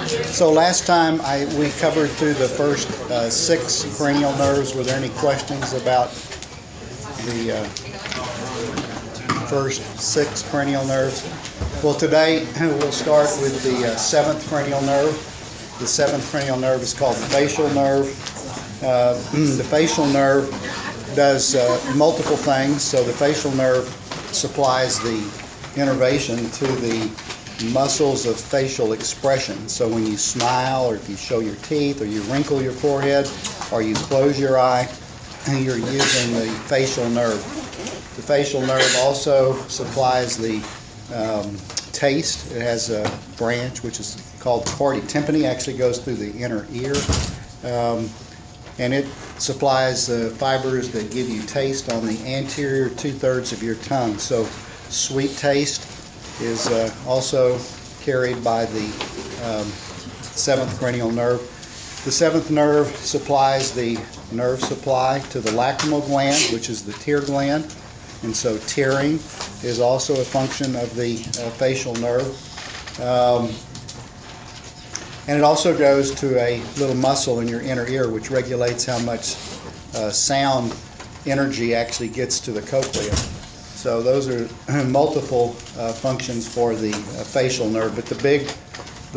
So last time we covered through the first 6 cranial nerves. Were there any questions about the first 6 cranial nerves? Well, today we'll start with the 7th cranial nerve. The 7th cranial nerve is called the facial nerve. The facial nerve does multiple things. So the facial nerve supplies the innervation to the muscles of facial expression. So when you smile, or if you show your teeth, or you wrinkle your forehead, or you close your eye, you're using the facial nerve. The facial nerve also supplies the taste. It has a branch which is called the chordae tympani, actually goes through the inner ear, and it supplies the fibers that give you taste on the anterior 2/3 of your tongue. So sweet taste is also carried by the 7th cranial nerve. The 7th nerve supplies the nerve supply to the lacrimal gland, which is the tear gland, and so tearing is also a function of the facial nerve. And it also goes to a little muscle in your inner ear which regulates how much sound energy actually gets to the cochlea. So those are multiple functions for the facial nerve, but the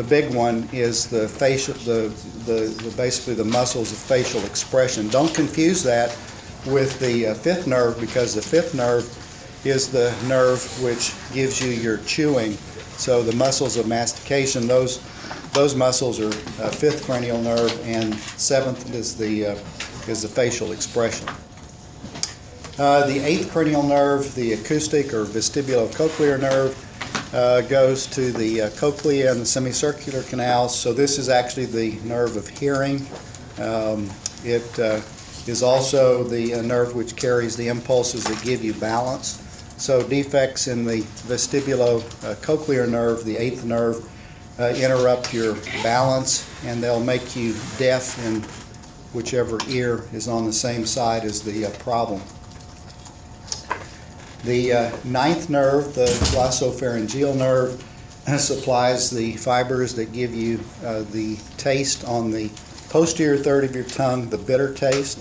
big one is the facial, basically the muscles of facial expression. Don't confuse that with the 5th nerve, because the 5th nerve is the nerve which gives you your chewing. So the muscles of mastication, those muscles are 5th cranial nerve, and 7th is the facial expression. The 8th cranial nerve, the acoustic or vestibulocochlear nerve, goes to the cochlea and the semicircular canals. So this is actually the nerve of hearing. It is also the nerve which carries the impulses that give you balance. So defects in the vestibulocochlear nerve, the 8th nerve, interrupt your balance, and they'll make you deaf in whichever ear is on the same side as the problem. The 9th nerve, the glossopharyngeal nerve, supplies the fibers that give you the taste on the posterior third of your tongue, the bitter taste.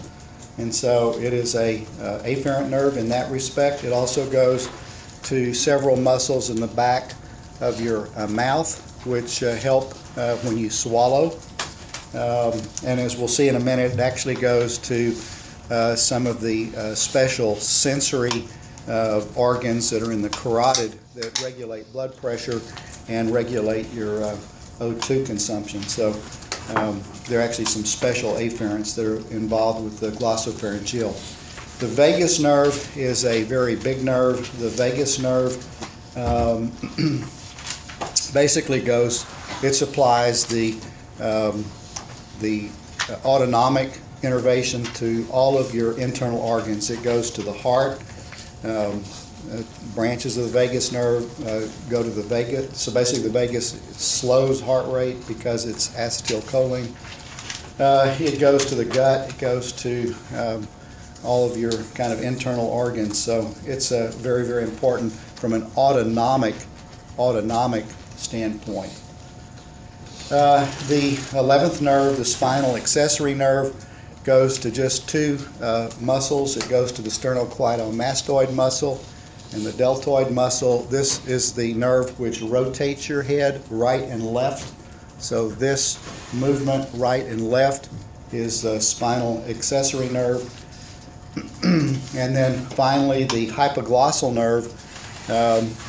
And so it is a afferent nerve in that respect. It also goes to several muscles in the back of your mouth, which help when you swallow. And as we'll see in a minute, it actually goes to some of the special sensory organs that are in the carotid that regulate blood pressure and regulate your O2 consumption. So there are actually some special afferents that are involved with the glossopharyngeal. The vagus nerve is a very big nerve. The vagus nerve basically it supplies the autonomic innervation to all of your internal organs. It goes to the heart. Branches of the vagus nerve go to the vagus. So basically the vagus slows heart rate because it's acetylcholine. It goes to the gut. It goes to all of your kind of internal organs. So it's very, very important from an autonomic standpoint. The 11th nerve, the spinal accessory nerve, goes to just 2 muscles. It goes to the sternocleidomastoid muscle and the deltoid muscle. This is the nerve which rotates your head right and left. So this movement right and left is the spinal accessory nerve. And then finally the hypoglossal nerve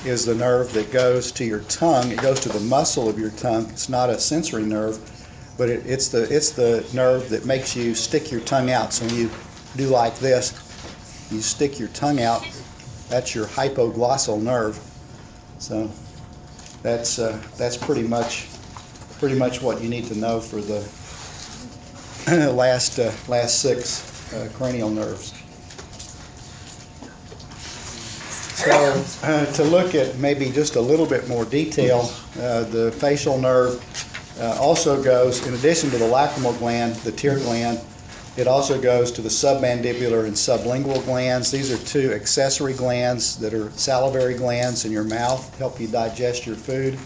is the nerve that goes to your tongue. It goes to the muscle of your tongue. It's not a sensory nerve, but it's the nerve that makes you stick your tongue out. So when you do like this, you stick your tongue out. That's your hypoglossal nerve. So that's pretty much what you need to know for the last 6 cranial nerves. So to look at maybe just a little bit more detail, the facial nerve also goes, in addition to the lacrimal gland, the tear gland, it also goes to the submandibular and sublingual glands. These are 2 accessory glands that are salivary glands in your mouth, help you digest your food.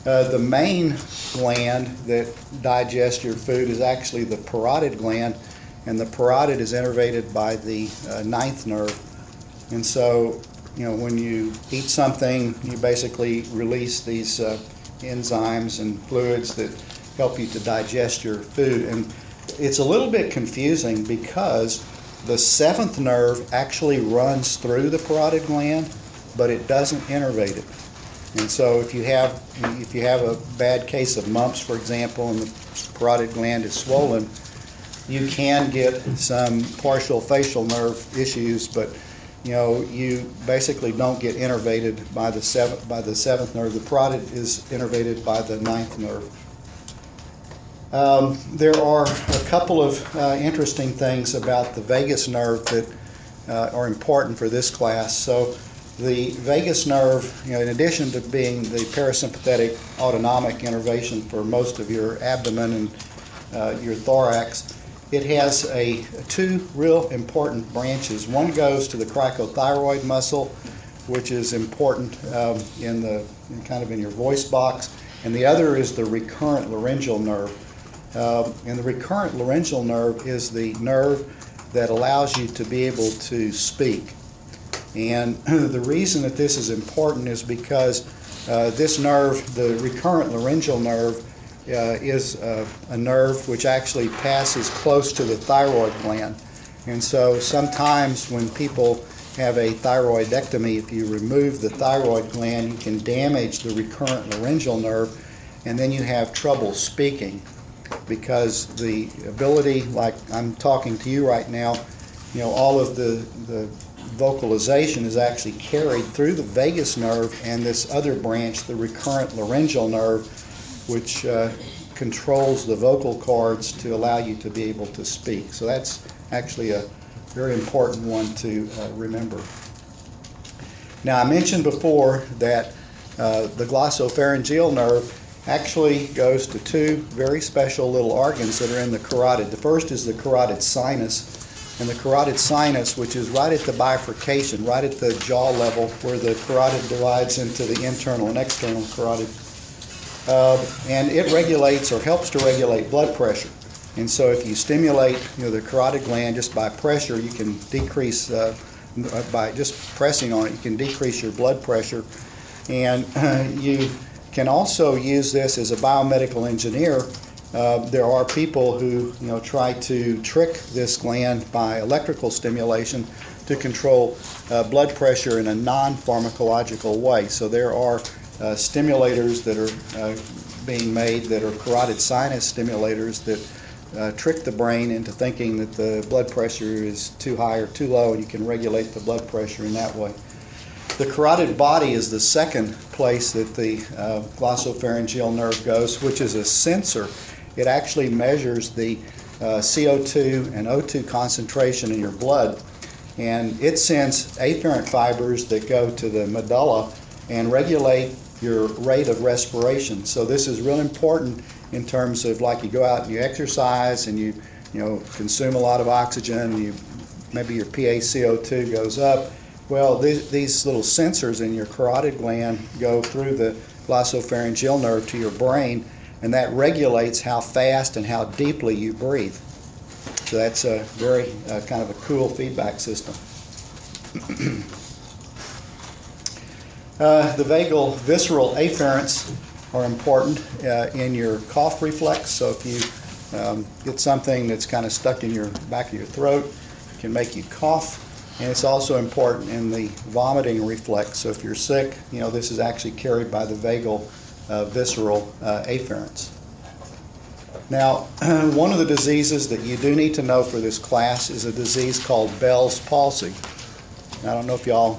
The main gland that digests your food is actually the parotid gland, and the parotid is innervated by the ninth nerve. And so, when you eat something, you basically release these enzymes and fluids that help you to digest your food. And it's a little bit confusing because the seventh nerve actually runs through the parotid gland, but it doesn't innervate it. And so if you have a bad case of mumps, for example, and the parotid gland is swollen, you can get some partial facial nerve issues, but you basically don't get innervated by the seventh nerve. The parotid is innervated by the ninth nerve. There are a couple of interesting things about the vagus nerve that are important for this class. So the vagus nerve, in addition to being the parasympathetic autonomic innervation for most of your abdomen and your thorax, it has two real important branches. One goes to the cricothyroid muscle, which is important in your voice box, and the other is the recurrent laryngeal nerve. And the recurrent laryngeal nerve is the nerve that allows you to be able to speak. And the reason that this is important is because this nerve, the recurrent laryngeal nerve, is a nerve which actually passes close to the thyroid gland. And so sometimes when people have a thyroidectomy, if you remove the thyroid gland, you can damage the recurrent laryngeal nerve, and then you have trouble speaking, because the ability, like I'm talking to you right now, all of the vocalization is actually carried through the vagus nerve and this other branch, the recurrent laryngeal nerve, which controls the vocal cords to allow you to be able to speak. So that's actually a very important one to remember. Now, I mentioned before that the glossopharyngeal nerve actually goes to two very special little organs that are in the carotid. The first is the carotid sinus. And the carotid sinus, which is right at the bifurcation, right at the jaw level where the carotid divides into the internal and external carotid. And it regulates or helps to regulate blood pressure. And so if you stimulate the carotid gland just by pressure, you can decrease, by just pressing on it, you can decrease your blood pressure. And you can also use this as a biomedical engineer. There are people who try to trick this gland by electrical stimulation to control blood pressure in a non-pharmacological way. So there are stimulators that are being made that are carotid sinus stimulators that trick the brain into thinking that the blood pressure is too high or too low, and you can regulate the blood pressure in that way. The carotid body is the second place that the glossopharyngeal nerve goes, which is a sensor. It actually measures the CO2 and O2 concentration in your blood, and it sends afferent fibers that go to the medulla and regulate your rate of respiration. So this is real important in terms of, like, you go out and you exercise and you consume a lot of oxygen, maybe your PaCO2 goes up. Well, these little sensors in your carotid gland go through the glossopharyngeal nerve to your brain, and that regulates how fast and how deeply you breathe. So that's a very kind of a cool feedback system. The vagal visceral afferents are important in your cough reflex. So if you get something that's kind of stuck in your back of your throat, it can make you cough. And it's also important in the vomiting reflex. So if you're sick, this is actually carried by the vagal visceral afferents. Now, one of the diseases that you do need to know for this class is a disease called Bell's palsy. I don't know if y'all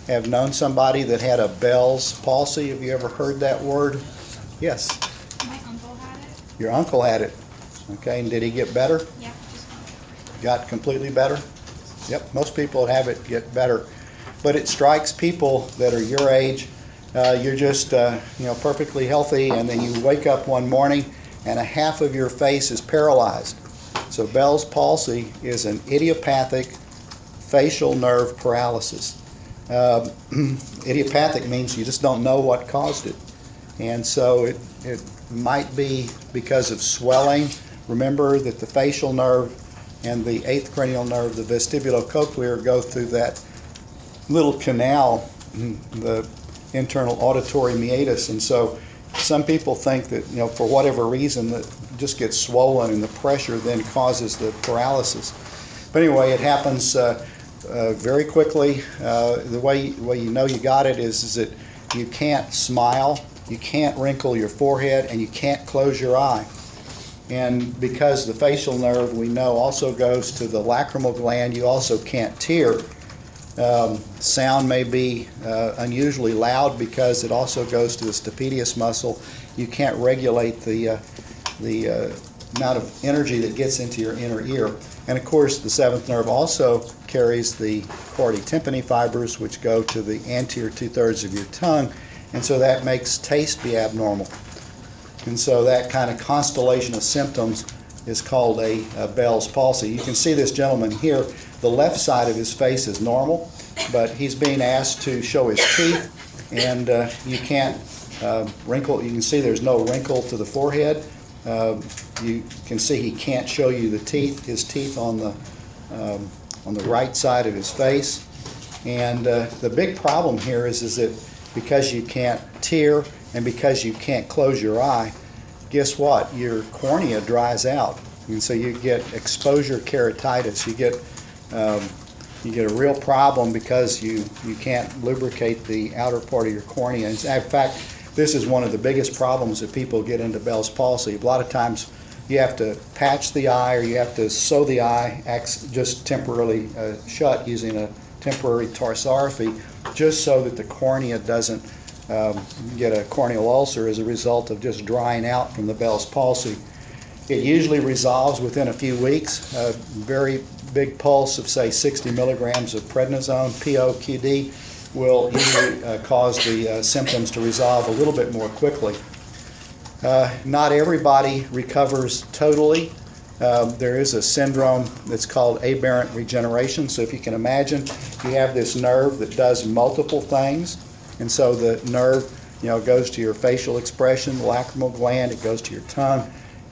have known somebody that had a Bell's palsy. Have you ever heard that word? Yes. My uncle had it. Your uncle had it. Okay, and did he get better? Yeah. Got completely better? Yep, most people that have it get better. But it strikes people that are your age. You're just perfectly healthy, and then you wake up one morning and a half of your face is paralyzed. So Bell's palsy is an idiopathic facial nerve paralysis. Idiopathic means you just don't know what caused it. And so it might be because of swelling. Remember that the facial nerve and the eighth cranial nerve, the vestibulocochlear, go through that little canal, the internal auditory meatus. And so some people think that, for whatever reason, that just gets swollen and the pressure then causes the paralysis. But anyway, it happens very quickly. The way you know you got it is that you can't smile, you can't wrinkle your forehead, and you can't close your eye. And because the facial nerve, we know, also goes to the lacrimal gland, you also can't tear. Sound may be unusually loud because it also goes to the stapedius muscle. You can't regulate the amount of energy that gets into your inner ear. And of course, the seventh nerve also carries the chordae tympani fibers, which go to the anterior 2/3 of your tongue, and so that makes taste be abnormal. And so that kind of constellation of symptoms is called a Bell's palsy. You can see this gentleman here. The left side of his face is normal, but he's being asked to show his teeth, and you can't wrinkle. You can see there's no wrinkle to the forehead. You can see he can't show you the teeth, his teeth on the right side of his face. And the big problem here is that because you can't tear and because you can't close your eye, guess what? Your cornea dries out, and so you get exposure keratitis. You get a real problem because you can't lubricate the outer part of your cornea. In fact, this is one of the biggest problems that people get into Bell's palsy. A lot of times you have to patch the eye, or you have to sew the eye just temporarily shut using a temporary tarsorrhaphy, just so that the cornea doesn't get a corneal ulcer as a result of just drying out from the Bell's palsy. It usually resolves within a few weeks. A very big pulse of, say, 60 milligrams of prednisone, POQD, will usually cause the symptoms to resolve a little bit more quickly. Not everybody recovers totally. There is a syndrome that's called aberrant regeneration. So if you can imagine, you have this nerve that does multiple things. And so the nerve, goes to your facial expression, the lacrimal gland, it goes to your tongue.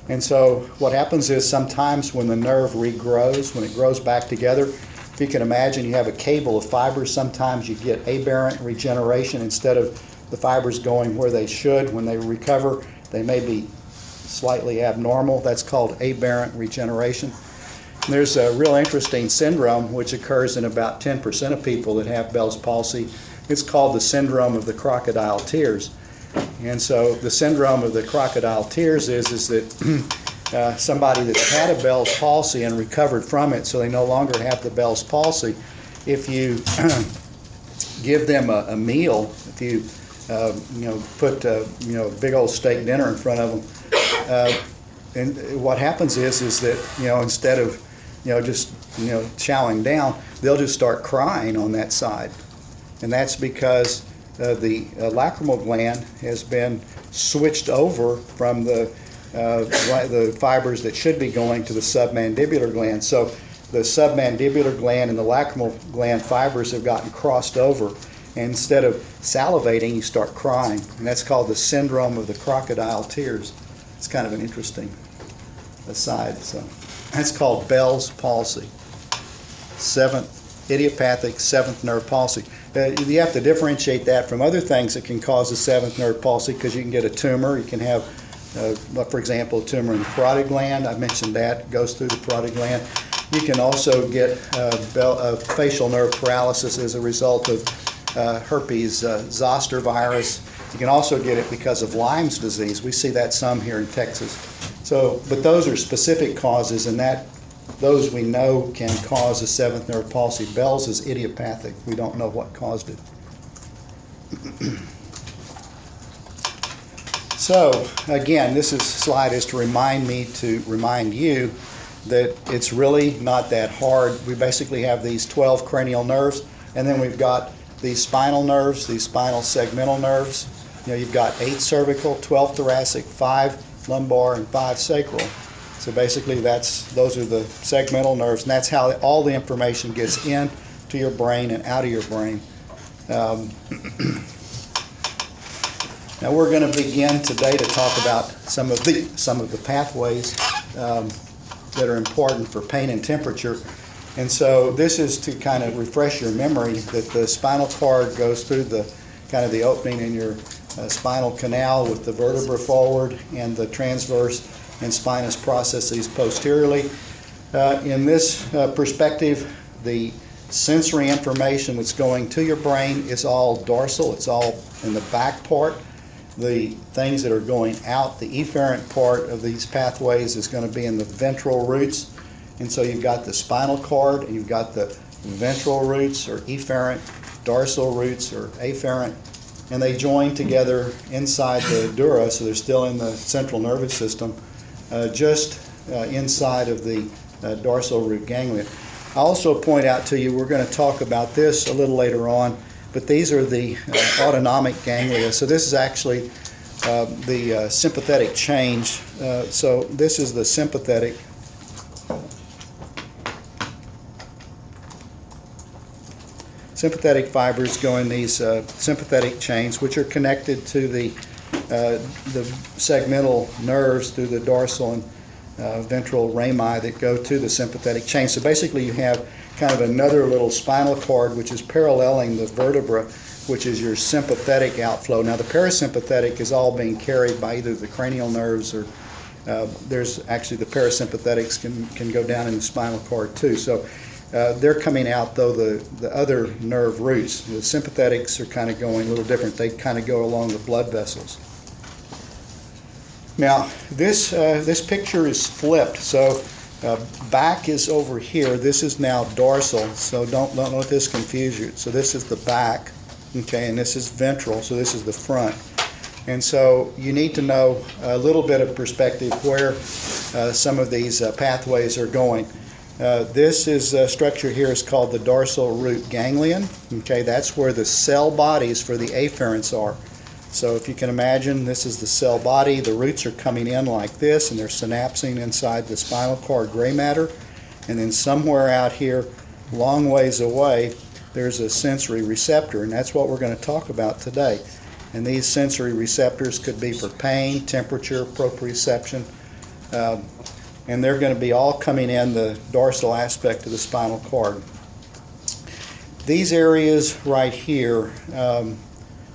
And so what happens is sometimes when the nerve regrows, when it grows back together, if you can imagine, you have a cable of fibers. Sometimes you get aberrant regeneration. Instead of the fibers going where they should when they recover, they may be slightly abnormal. That's called aberrant regeneration. And there's a real interesting syndrome which occurs in about 10% of people that have Bell's palsy. It's called the syndrome of the crocodile tears. And so the syndrome of the crocodile tears is that somebody that's had a Bell's palsy and recovered from it, so they no longer have the Bell's palsy, if you give them a meal, if you put a big old steak dinner in front of them, and what happens is that instead of just chowing down, they'll just start crying on that side, and that's because the lacrimal gland has been switched over from the fibers that should be going to the submandibular gland. So the submandibular gland and the lacrimal gland fibers have gotten crossed over, and instead of salivating, you start crying, and that's called the syndrome of the crocodile tears. It's kind of an interesting aside. So that's called Bell's palsy, idiopathic seventh nerve palsy. You have to differentiate that from other things that can cause the seventh nerve palsy, because you can get a tumor. You can have, for example, a tumor in the parotid gland. I mentioned that goes through the parotid gland. You can also get facial nerve paralysis as a result of herpes zoster virus. You can also get it because of Lyme's disease. We see that some here in Texas. So, but those are specific causes, and those we know can cause a seventh nerve palsy. Bell's is idiopathic. We don't know what caused it. So again, this slide is to remind you that it's really not that hard. We basically have these 12 cranial nerves, and then we've got these spinal nerves, these spinal segmental nerves. You've got 8 cervical, 12 thoracic, 5 lumbar, and 5 sacral. So basically those are the segmental nerves, and that's how all the information gets into your brain and out of your brain. Now we're going to begin today to talk about some of the pathways that are important for pain and temperature. And so this is to kind of refresh your memory that the spinal cord goes through the kind of the opening in your spinal canal with the vertebra forward and the transverse and spinous processes posteriorly. In this perspective, the sensory information that's going to your brain is all dorsal. It's all in the back part. The things that are going out, the efferent part of these pathways, is going to be in the ventral roots. And so you've got the spinal cord, and you've got the ventral roots or efferent, dorsal roots or afferent, and they join together inside the dura, so they're still in the central nervous system, just inside of the dorsal root ganglion. I'll also point out to you, we're going to talk about this a little later on, but these are the autonomic ganglia. So this is actually the sympathetic change. So this is the sympathetic. Sympathetic fibers go in these sympathetic chains, which are connected to the segmental nerves through the dorsal and ventral rami that go to the sympathetic chain. So basically you have kind of another little spinal cord which is paralleling the vertebra, which is your sympathetic outflow. Now the parasympathetic is all being carried by either the cranial nerves or there's actually the parasympathetics can go down in the spinal cord too. So they're coming out though the other nerve roots. The sympathetics are kind of going a little different. They kind of go along the blood vessels. Now this picture is flipped. So back is over here. This is now dorsal. So don't let this confuse you. So this is the back, okay, and this is ventral. So this is the front. And so you need to know a little bit of perspective where some of these pathways are going. This structure here is called the dorsal root ganglion. Okay, that's where the cell bodies for the afferents are. So if you can imagine, this is the cell body. The roots are coming in like this, and they're synapsing inside the spinal cord gray matter. And then somewhere out here, long ways away, there's a sensory receptor, and that's what we're going to talk about today. And these sensory receptors could be for pain, temperature, proprioception, and they're going to be all coming in the dorsal aspect of the spinal cord. These areas right here,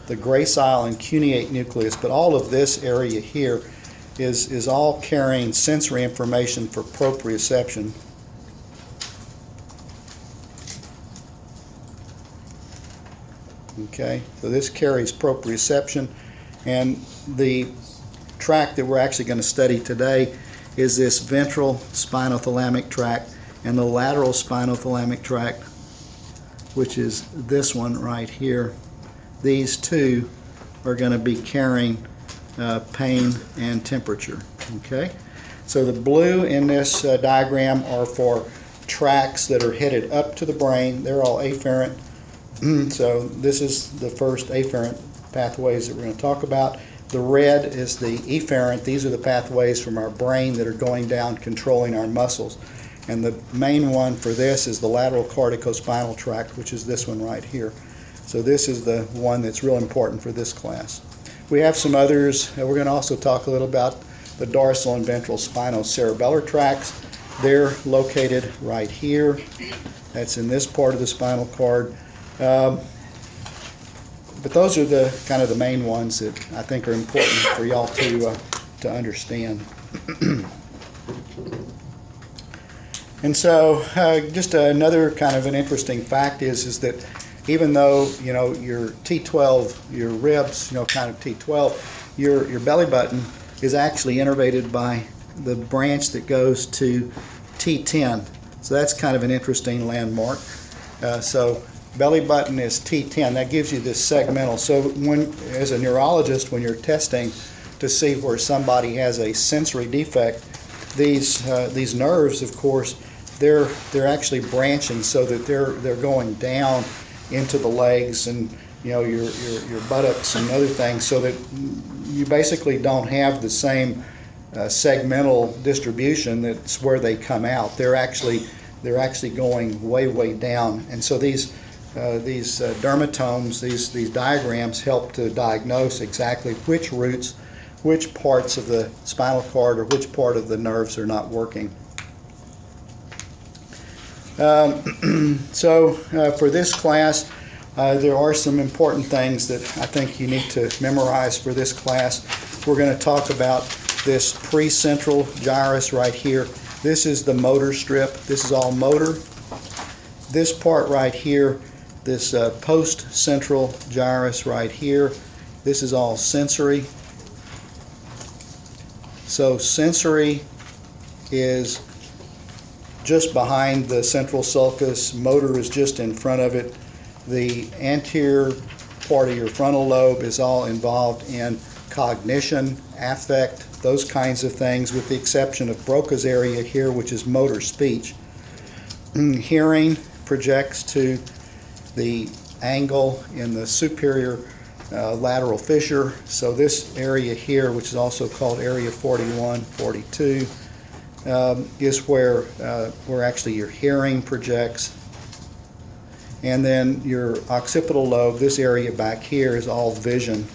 the gracile and cuneate nucleus, but all of this area here is all carrying sensory information for proprioception. Okay, so this carries proprioception, and the tract that we're actually going to study today is this ventral spinothalamic tract and the lateral spinothalamic tract, which is this one right here. These two are going to be carrying pain and temperature. Okay, so the blue in this diagram are for tracts that are headed up to the brain. They're all afferent. So this is the first afferent pathways that we're going to talk about. The red is the efferent. These are the pathways from our brain that are going down, controlling our muscles. And the main one for this is the lateral corticospinal tract, which is this one right here. So this is the one that's real important for this class. We have some others. We're going to also talk a little about the dorsal and ventral spinocerebellar tracts. They're located right here. That's in this part of the spinal cord. But those are the kind of the main ones that I think are important for y'all to understand. And so just another kind of an interesting fact is that even though, you know, your T12, your ribs, you know, kind of T12, your belly button is actually innervated by the branch that goes to T10. So that's kind of an interesting landmark. So belly button is T10. That gives you this segmental. So when, as a neurologist, when you're testing to see where somebody has a sensory defect, these nerves, of course, they're actually branching so that they're going down into the legs and, you know, your buttocks and other things, so that you basically don't have the same segmental distribution that's where they come out. They're actually going way down, and so these these dermatomes, these diagrams help to diagnose exactly which roots, which parts of the spinal cord or which part of the nerves are not working. So for this class, there are some important things that I think you need to memorize for this class. We're going to talk about this precentral gyrus right here. This is the motor strip. This is all motor. This part right here, this post-central gyrus right here, this is all sensory. So sensory is just behind the central sulcus. Motor is just in front of it. The anterior part of your frontal lobe is all involved in cognition, affect, those kinds of things, with the exception of Broca's area here, which is motor speech. Hearing projects to the angle in the superior lateral fissure. So this area here, which is also called area 41, 42, is where actually your hearing projects. And then your occipital lobe, this area back here, is all vision.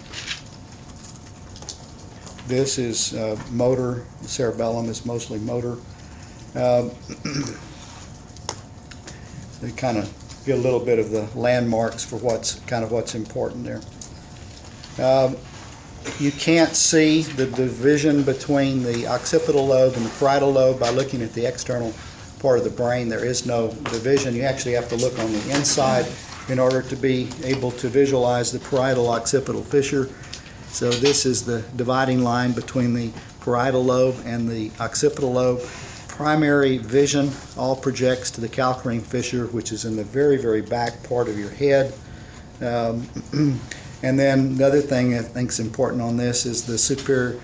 This is motor. The cerebellum is mostly motor. They kind of get a little bit of the landmarks for what's important there. You can't see the division between the occipital lobe and the parietal lobe by looking at the external part of the brain. There is no division. You actually have to look on the inside in order to be able to visualize the parietal occipital fissure. So this is the dividing line between the parietal lobe and the occipital lobe. Primary vision all projects to the calcarine fissure, which is in the very, very back part of your head. And then the other thing I think is important on this is the superior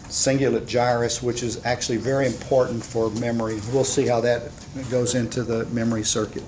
cingulate gyrus, which is actually very important for memory. We'll see how that goes into the memory circuit.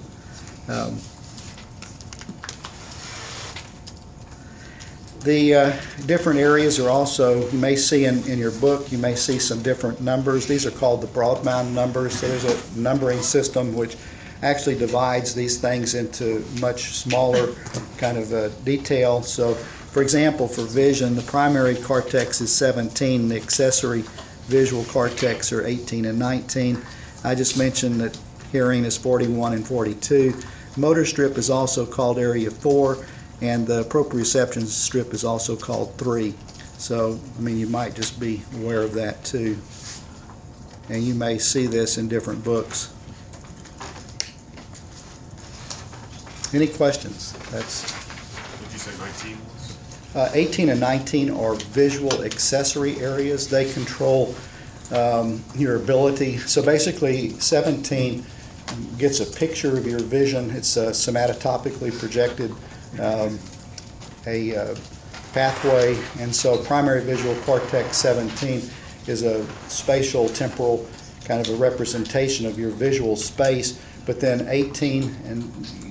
The different areas are also, you may see in your book, you may see some different numbers. These are called the Brodmann numbers. So there's a numbering system which actually divides these things into much smaller kind of detail. So, for example, for vision, the primary cortex is 17, the accessory visual cortex are 18 and 19. I just mentioned that hearing is 41 and 42. Motor strip is also called area 4, and the proprioception strip is also called 3. So, I mean, you might just be aware of that too. And you may see this in different books. Any questions? That's. What did you say 19 was? 18 and 19 are visual accessory areas. They control your ability. So basically, 17 gets a picture of your vision. It's somatotopically projected, a pathway, and so primary visual cortex 17 is a spatial temporal kind of a representation of your visual space. But then 18 and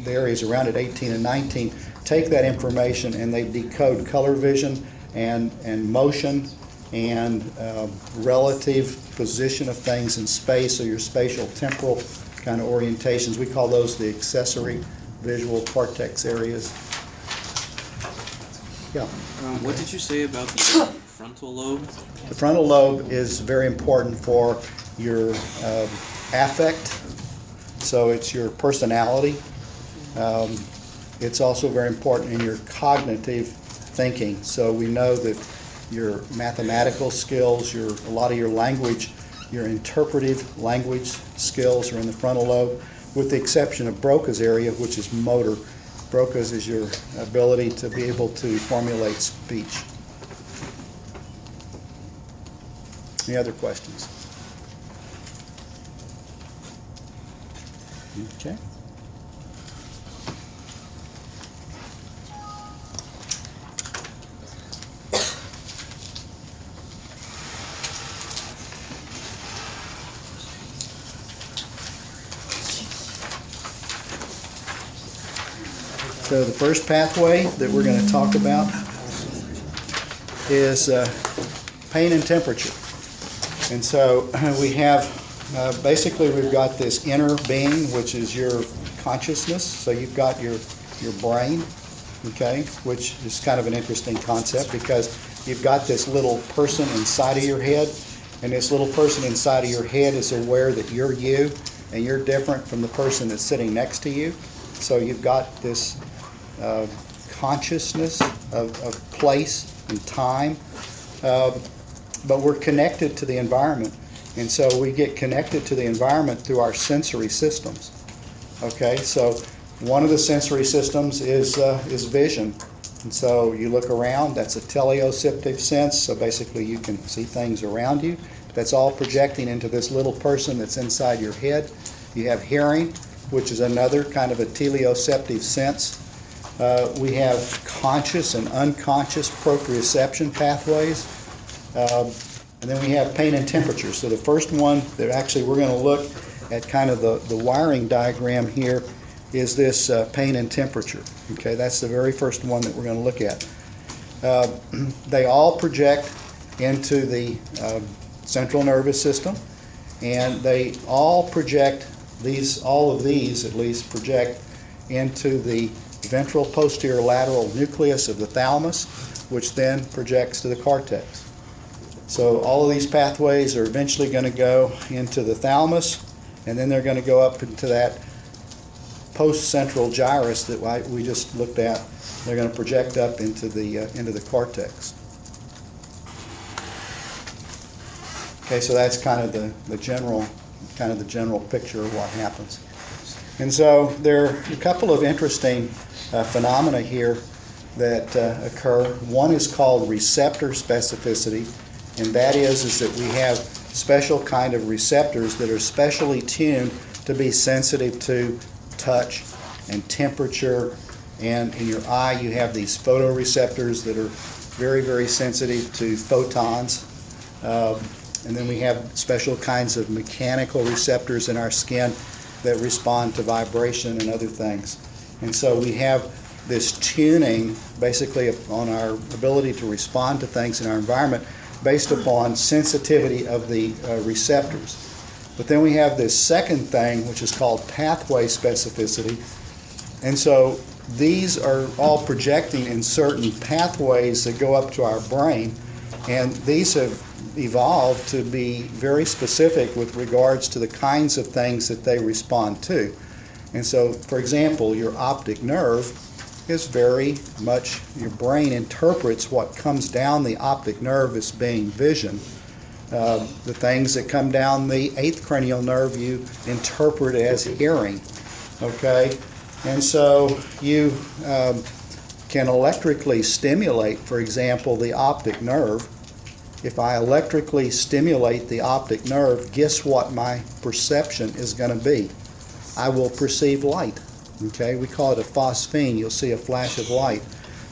the areas around it, 18 and 19, take that information and they decode color vision and motion and relative position of things in space, so your spatial temporal kind of orientations. We call those the accessory visual cortex areas. Yeah. What did you say about the frontal lobe? The frontal lobe is very important for your affect. So it's your personality. It's also very important in your cognitive thinking. So we know that your mathematical skills, a lot of your language, your interpretive language skills are in the frontal lobe, with the exception of Broca's area, which is motor. Broca's is your ability to be able to formulate speech. Any other questions? Okay. So the first pathway that we're going to talk about is pain and temperature. And so we have, basically we've got this inner being, which is your consciousness. So you've got your brain, okay, which is kind of an interesting concept because you've got this little person inside of your head, and this little person inside of your head is aware that you're you and you're different from the person that's sitting next to you. So you've got this consciousness of place and time, but we're connected to the environment. And so we get connected to the environment through our sensory systems. Okay, so one of the sensory systems is vision. And so you look around, that's a teleoceptive sense, so basically you can see things around you. That's all projecting into this little person that's inside your head. You have hearing, which is another kind of a teleoceptive sense. We have conscious and unconscious proprioception pathways. And then we have pain and temperature. So the first one that actually we're going to look at kind of the wiring diagram here is this pain and temperature. Okay, that's the very first one that we're going to look at. They all project into the central nervous system, and they all project, all of these at least project into the ventral posterior lateral nucleus of the thalamus, which then projects to the cortex. So all of these pathways are eventually going to go into the thalamus, and then they're going to go up into that post-central gyrus that we just looked at. They're going to project up into the cortex. Okay, so that's kind of the general picture of what happens. And so there are a couple of interesting phenomena here that occur. One is called receptor specificity, and that is that we have special kind of receptors that are specially tuned to be sensitive to touch and temperature. And in your eye, you have these photoreceptors that are very, very sensitive to photons. And then we have special kinds of mechanical receptors in our skin that respond to vibration and other things. And so we have this tuning basically on our ability to respond to things in our environment based upon sensitivity of the receptors. But then we have this second thing, which is called pathway specificity. And so these are all projecting in certain pathways that go up to our brain, and these have evolved to be very specific with regards to the kinds of things that they respond to. And so, for example, your optic nerve is very much, your brain interprets what comes down the optic nerve as being vision. The things that come down the 8th cranial nerve you interpret as hearing. Okay? And so you can electrically stimulate, for example, the optic nerve. If I electrically stimulate the optic nerve, guess what my perception is going to be? I will perceive light. Okay, we call it a phosphene. You'll see a flash of light.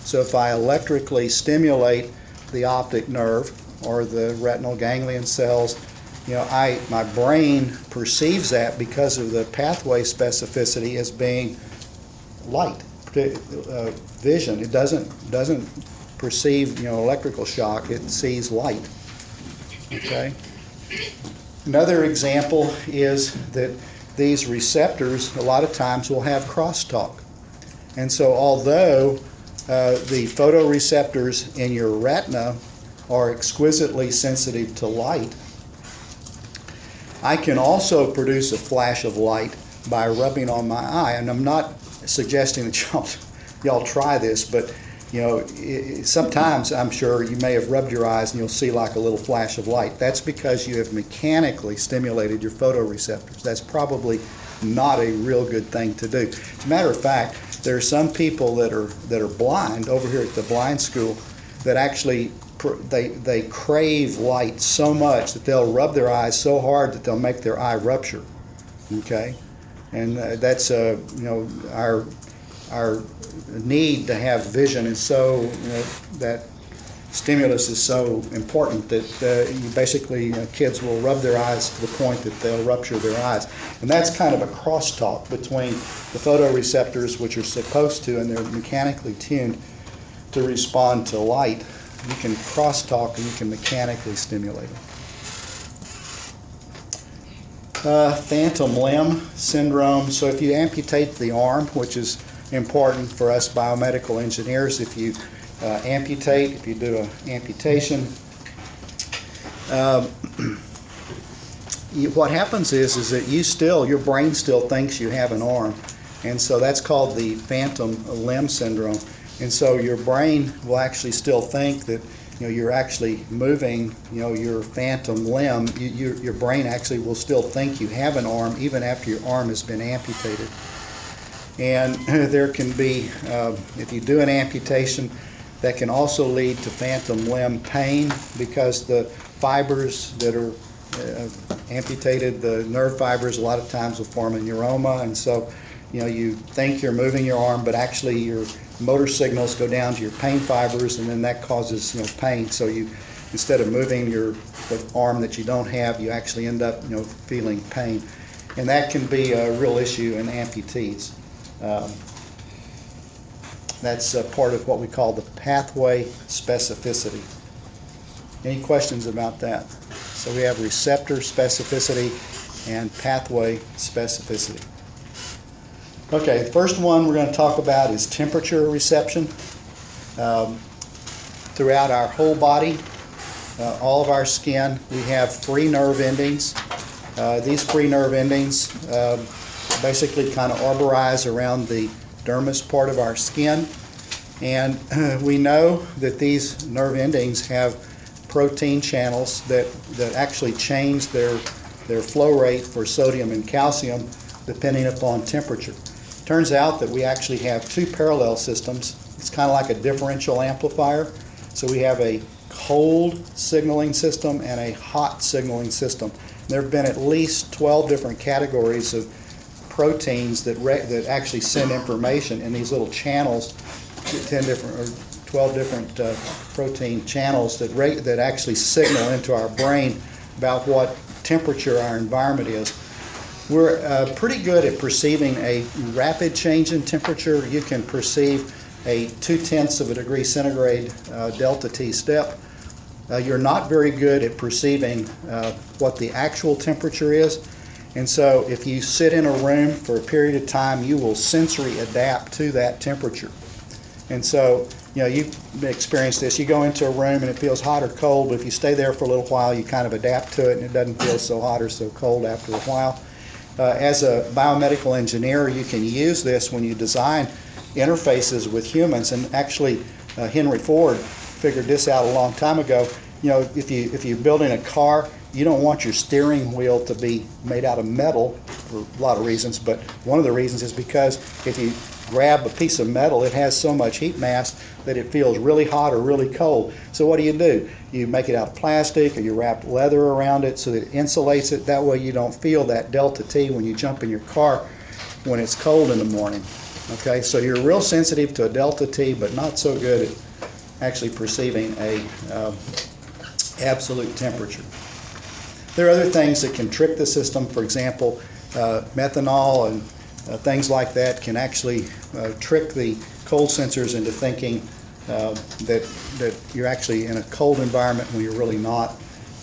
So if I electrically stimulate the optic nerve or the retinal ganglion cells, my brain perceives that because of the pathway specificity as being light, vision. It doesn't perceive electrical shock. It sees light. Okay. Another example is that these receptors a lot of times will have crosstalk. And so although the photoreceptors in your retina are exquisitely sensitive to light, I can also produce a flash of light by rubbing on my eye. And I'm not suggesting that y'all try this, but sometimes I'm sure you may have rubbed your eyes and you'll see like a little flash of light. That's because you have mechanically stimulated your photoreceptors. That's probably not a real good thing to do. As a matter of fact, there are some people that are blind over here at the blind school that actually they crave light so much that they'll rub their eyes so hard that they'll make their eye rupture. Okay, and that's our need to have vision is so, that stimulus is so important that you basically, kids will rub their eyes to the point that they'll rupture their eyes. And that's kind of a crosstalk between the photoreceptors, which are supposed to, and they're mechanically tuned to respond to light. You can crosstalk and you can mechanically stimulate them. Phantom limb syndrome. So if you amputate the arm, which is important for us biomedical engineers, if you amputate, if you do an amputation, what happens is that your brain still thinks you have an arm, and so that's called the phantom limb syndrome. And so your brain will actually still think that you're actually moving your phantom limb. Your brain actually will still think you have an arm even after your arm has been amputated. And there can be, if you do an amputation, that can also lead to phantom limb pain because the fibers that are amputated, the nerve fibers, a lot of times will form a neuroma, and so you think you're moving your arm, but actually your motor signals go down to your pain fibers, and then that causes pain. So you, instead of moving the arm that you don't have, you actually end up feeling pain, and that can be a real issue in amputees. That's part of what we call the pathway specificity. Any questions about that? So we have receptor specificity and pathway specificity. Okay, the first one we're going to talk about is temperature reception. Throughout our whole body, all of our skin, we have free nerve endings. These free nerve endings basically kind of arborize around the dermis part of our skin, and we know that these nerve endings have protein channels that actually change their flow rate for sodium and calcium depending upon temperature. Turns out that we actually have two parallel systems. It's kind of like a differential amplifier. So we have a cold signaling system and a hot signaling system. There have been at least 12 different categories of proteins that actually send information in these little channels, 10 different or 12 different protein channels that actually signal into our brain about what temperature our environment is. We're pretty good at perceiving a rapid change in temperature. You can perceive a 0.2 of a degree centigrade delta T step. You're not very good at perceiving what the actual temperature is. And so if you sit in a room for a period of time, you will sensory adapt to that temperature. And so, you've experienced this. You go into a room and it feels hot or cold, but if you stay there for a little while, you kind of adapt to it and it doesn't feel so hot or so cold after a while. As a biomedical engineer, you can use this when you design interfaces with humans. And actually, Henry Ford figured this out a long time ago. If you're building a car, you don't want your steering wheel to be made out of metal for a lot of reasons, but one of the reasons is because if you grab a piece of metal, it has so much heat mass that it feels really hot or really cold. So what do? You make it out of plastic, or you wrap leather around it so that it insulates it. That way you don't feel that delta T when you jump in your car when it's cold in the morning. Okay, so you're real sensitive to a delta T, but not so good at actually perceiving a absolute temperature. There are other things that can trick the system. For example, methanol and things like that can actually trick the cold sensors into thinking that you're actually in a cold environment when you're really not.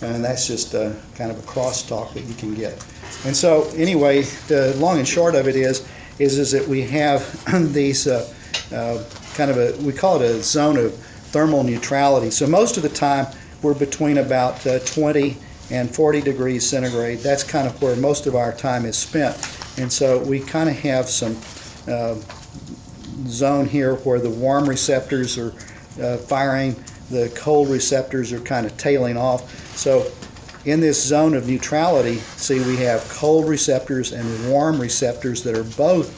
And that's just kind of a crosstalk that you can get. And so anyway, the long and short of it is that we have these we call it a zone of thermal neutrality. So most of the time we're between about 20 and 40 degrees centigrade. That's kind of where most of our time is spent. And so we kind of have some zone here where the warm receptors are firing, the cold receptors are kind of tailing off. So in this zone of neutrality, see, we have cold receptors and warm receptors that are both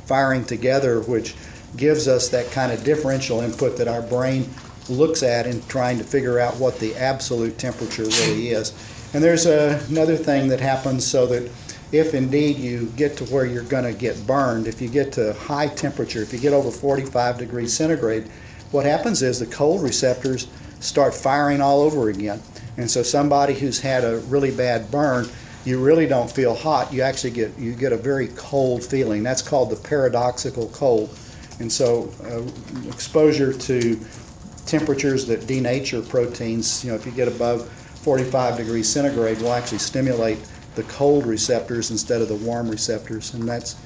firing together, which gives us that kind of differential input that our brain looks at in trying to figure out what the absolute temperature really is. And there's another thing that happens, so that if indeed you get to where you're going to get burned, if you get to high temperature, if you get over 45 degrees centigrade, what happens is the cold receptors start firing all over again. And so somebody who's had a really bad burn, you really don't feel hot. You actually get a very cold feeling. That's called the paradoxical cold. And so exposure to temperatures that denature proteins, if you get above 45 degrees centigrade, will actually stimulate the cold receptors instead of the warm receptors, and that's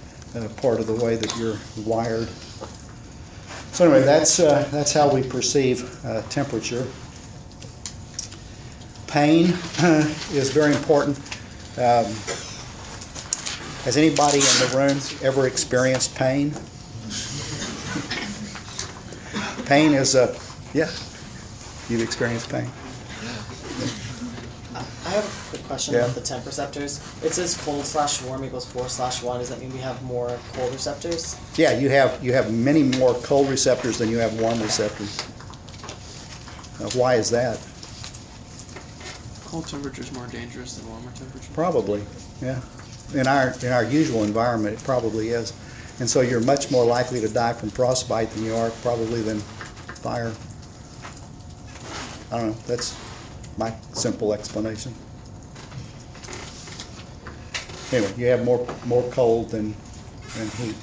part of the way that you're wired. So anyway, that's how we perceive temperature. Pain is very important. Has anybody in the room ever experienced pain? Pain is yeah, you've experienced pain. I have a quick question Yeah. about the temp receptors. It says cold/warm equals 4/1. Does that mean we have more cold receptors? Yeah, you have many more cold receptors than you have warm receptors. Why is that? Cold temperature is more dangerous than warmer temperature. Probably, yeah. In our usual environment, it probably is, and so you're much more likely to die from frostbite than you are probably than fire. I don't know. That's my simple explanation. Anyway, you have more cold than heat,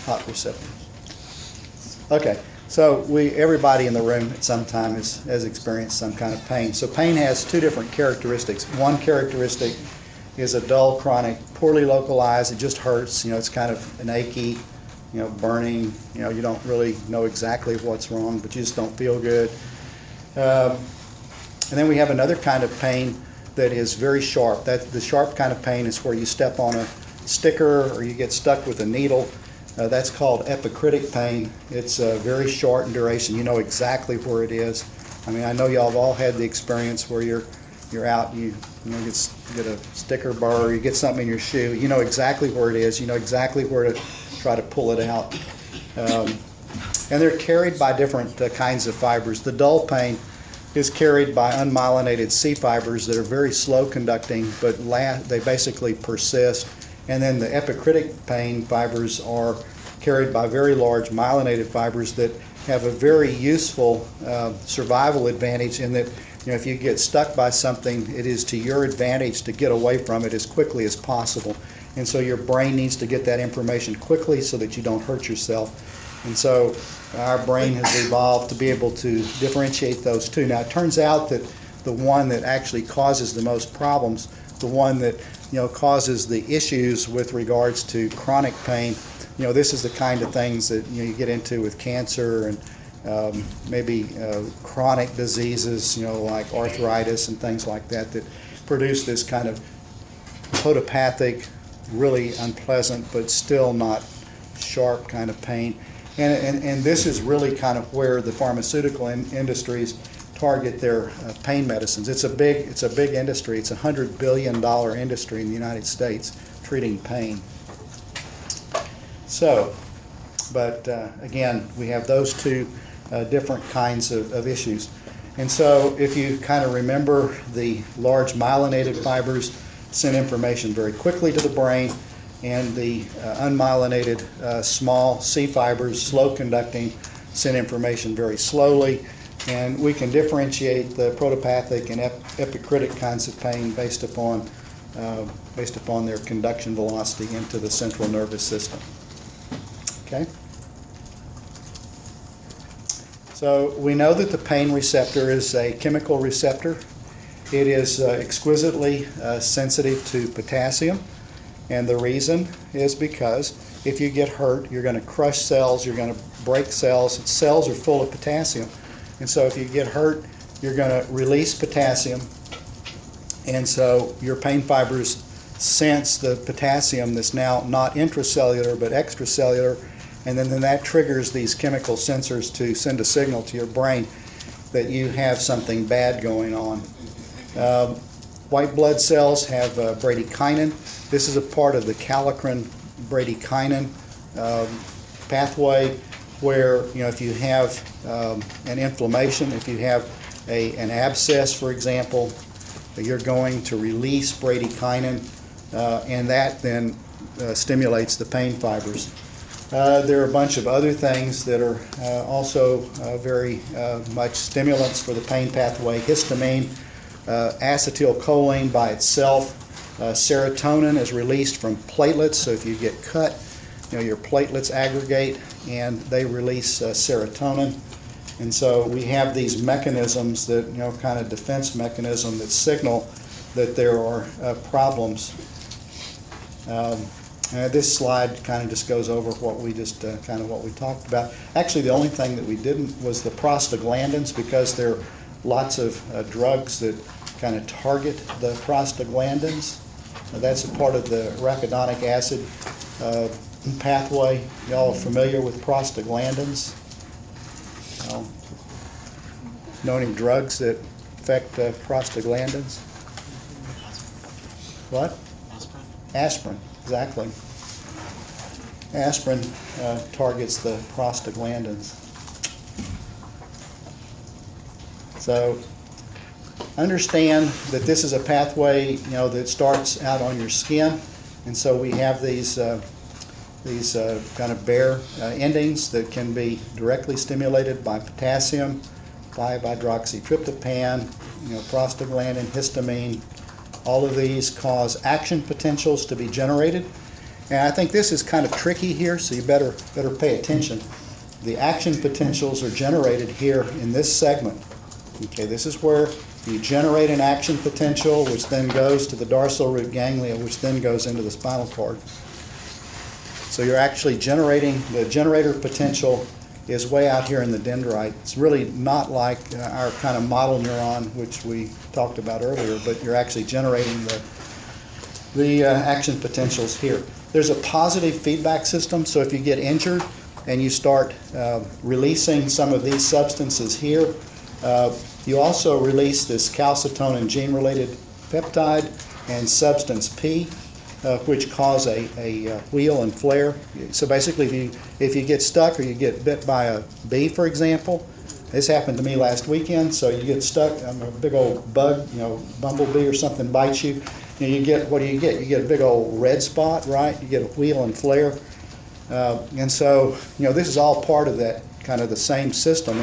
hot receptors. Okay, so everybody in the room at some time has experienced some kind of pain. So pain has two different characteristics. One characteristic is a dull, chronic, poorly localized. It just hurts. It's kind of an achy, burning. You don't really know exactly what's wrong, but you just don't feel good. And then we have another kind of pain that is very sharp. The sharp kind of pain is where you step on a sticker or you get stuck with a needle. That's called epicritic pain. It's very short in duration. You know exactly where it is. I mean, I know y'all have all had the experience where you're out, you get a sticker bar, or you get something in your shoe. You know exactly where it is. You know exactly where to try to pull it out. And they're carried by different kinds of fibers. The dull pain is carried by unmyelinated C fibers that are very slow conducting, but they basically persist. And then the epicritic pain fibers are carried by very large myelinated fibers that have a very useful survival advantage in that, if you get stuck by something, it is to your advantage to get away from it as quickly as possible. And so your brain needs to get that information quickly so that you don't hurt yourself. And so our brain has evolved to be able to differentiate those two. Now, it turns out that the one that actually causes the most problems, the one that causes the issues with regards to chronic pain, this is the kind of things that you get into with cancer and maybe chronic diseases, like arthritis and things like that produce this kind of photopathic, really unpleasant, but still not sharp kind of pain. And this is really kind of where the pharmaceutical industries target their pain medicines. It's a big industry. It's a $100 billion industry in the United States treating pain. So, but again, we have those two different kinds of issues. And so if you kind of remember, the large myelinated fibers send information very quickly to the brain, and the unmyelinated small C fibers, slow conducting, send information very slowly. And we can differentiate the protopathic and epicritic kinds of pain based upon their conduction velocity into the central nervous system. Okay? So we know that the pain receptor is a chemical receptor. It is exquisitely sensitive to potassium. And the reason is because if you get hurt, you're going to crush cells, you're going to break cells. Cells are full of potassium. And so if you get hurt, you're going to release potassium. And so your pain fibers sense the potassium that's now not intracellular but extracellular. And then that triggers these chemical sensors to send a signal to your brain that you have something bad going on. White blood cells have bradykinin. This is a part of the kallikrein bradykinin pathway where, if you have an inflammation, if you have an abscess, for example, you're going to release bradykinin, and that then stimulates the pain fibers. There are a bunch of other things that are also very much stimulants for the pain pathway. Histamine, acetylcholine by itself. Serotonin is released from platelets, so if you get cut, your platelets aggregate and they release serotonin. And so we have these mechanisms that, kind of defense mechanism that signal that there are problems. This slide kind of just goes over what we just kind of what we talked about. Actually, the only thing that we didn't was the prostaglandins, because there are lots of drugs that kind of target the prostaglandins. That's a part of the arachidonic acid pathway. Y'all are familiar with prostaglandins? Know any drugs that affect prostaglandins? What? Aspirin. Aspirin, exactly. Aspirin targets the prostaglandins. So understand that this is a pathway, that starts out on your skin, and so we have these kind of bare endings that can be directly stimulated by potassium, 5-hydroxytryptophan, prostaglandin, histamine. All of these cause action potentials to be generated. And I think this is kind of tricky here, so you better pay attention. The action potentials are generated here in this segment. Okay, this is where you generate an action potential, which then goes to the dorsal root ganglia, which then goes into the spinal cord. So you're actually generating, the generator potential is way out here in the dendrite. It's really not like our kind of model neuron, which we talked about earlier, but you're actually generating the action potentials here. There's a positive feedback system, so if you get injured and you start releasing some of these substances here, you also release this calcitonin gene-related peptide and substance P, which cause a wheal and flare. So basically, if you get stuck or you get bit by a bee, for example, this happened to me last weekend. So you get stuck, a big old bug, bumblebee or something bites you. You get, what do? You get a big old red spot, right? You get a wheal and flare. And so, this is all part of that kind of the same system.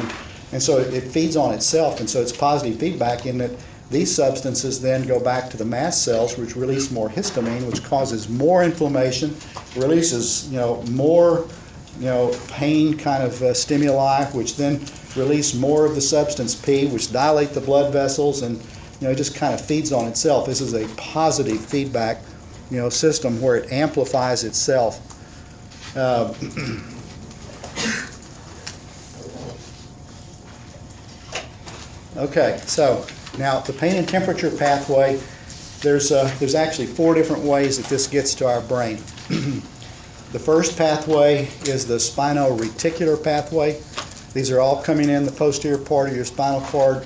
And so it feeds on itself, and so it's positive feedback in that these substances then go back to the mast cells, which release more histamine, which causes more inflammation, releases more pain kind of stimuli, which then release more of the substance P, which dilate the blood vessels, and it just kind of feeds on itself. This is a positive feedback system where it amplifies itself. Okay, so now the pain and temperature pathway, there's actually 4 different ways that this gets to our brain. The first pathway is the spino-reticular pathway. These are all coming in the posterior part of your spinal cord.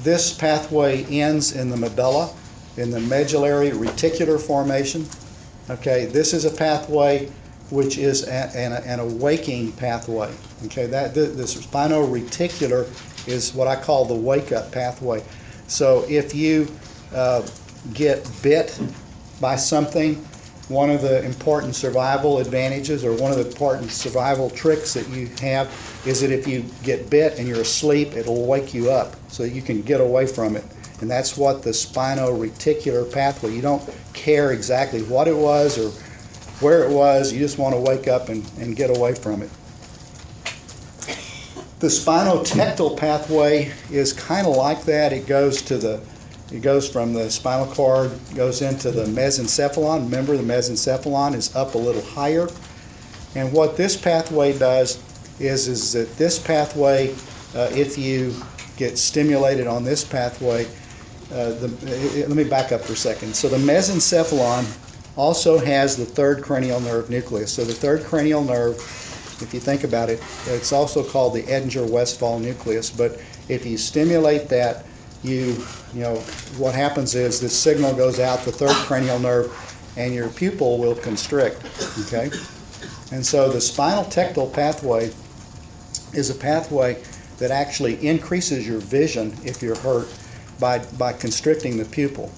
This pathway ends in the medulla, in the medullary reticular formation. Okay, this is a pathway which is an awaking pathway. Okay, this spino-reticular is what I call the wake-up pathway. So if you get bit by something, one of the important survival advantages or one of the important survival tricks that you have is that if you get bit and you're asleep, it'll wake you up so you can get away from it. And that's what the spino-reticular pathway, you don't care exactly what it was or where it was, you just want to wake up and get away from it. The spinotectal pathway is kind of like that. It goes from the spinal cord, goes into the mesencephalon. Remember, the mesencephalon is up a little higher. And what this pathway does is that this pathway, if you get stimulated on this pathway, let me back up for a second. So the mesencephalon also has the third cranial nerve nucleus. So the third cranial nerve, if you think about it, it's also called the Edinger-Westphal nucleus. But if you stimulate that, what happens is this signal goes out the third cranial nerve, and your pupil will constrict. Okay, and so the spinotectal pathway is a pathway that actually increases your vision if you're hurt by constricting the pupil.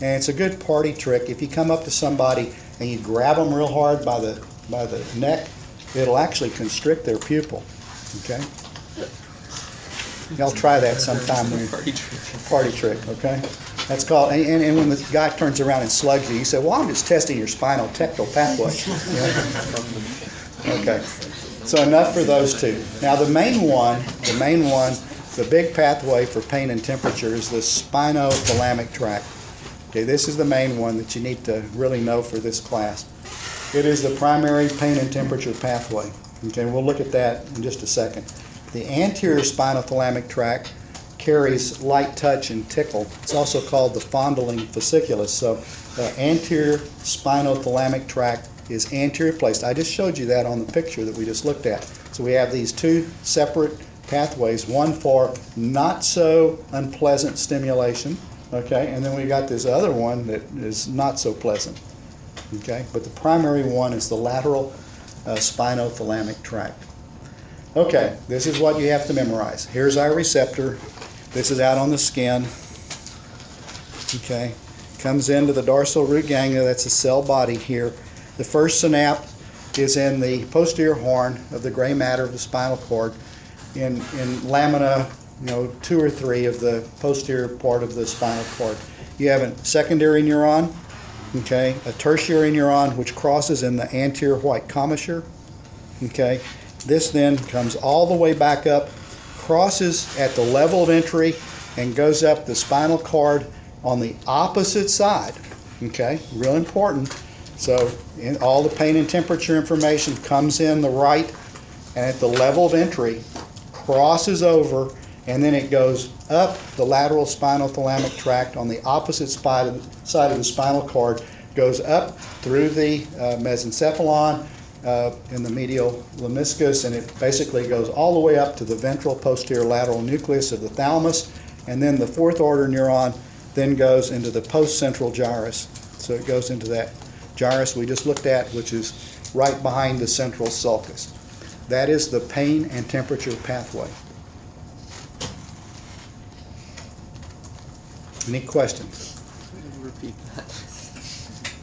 And it's a good party trick. If you come up to somebody and you grab them real hard by the neck, it'll actually constrict their pupil. Okay? Y'all try that sometime. Party trick, okay? That's called, and when the guy turns around and slugs you, you say, well, I'm just testing your spinotectal pathway. Okay. So enough for those two. Now the main one, the big pathway for pain and temperature is the spinothalamic tract. Okay, this is the main one that you need to really know for this class. It is the primary pain and temperature pathway. Okay, we'll look at that in just a second. The anterior spinothalamic tract carries light touch and tickle. It's also called the fondling fasciculus. So the anterior spinothalamic tract is anterior placed. I just showed you that on the picture that we just looked at. So we have these two separate pathways, one for not so unpleasant stimulation, okay, and then we got this other one that is not so pleasant, okay, but the primary one is the lateral spinothalamic tract. Okay, this is what you have to memorize. Here's our receptor. This is out on the skin, okay, comes into the dorsal root ganglia. That's a cell body here. The first synapse is in the posterior horn of the gray matter of the spinal cord, in lamina, 2 or 3 of the posterior part of the spinal cord. You have a secondary neuron, okay, a tertiary neuron which crosses in the anterior white commissure, okay. This then comes all the way back up, crosses at the level of entry, and goes up the spinal cord on the opposite side, okay, real important. So all the pain and temperature information comes in the right, and at the level of entry, crosses over, and then it goes up the lateral spinothalamic tract on the opposite side of the spinal cord, goes up through the mesencephalon in the medial lemniscus, and it basically goes all the way up to the ventral posterior lateral nucleus of the thalamus, and then the fourth order neuron then goes into the postcentral gyrus. So it goes into that gyrus we just looked at, which is right behind the central sulcus. That is the pain and temperature pathway. Any questions? Repeat that.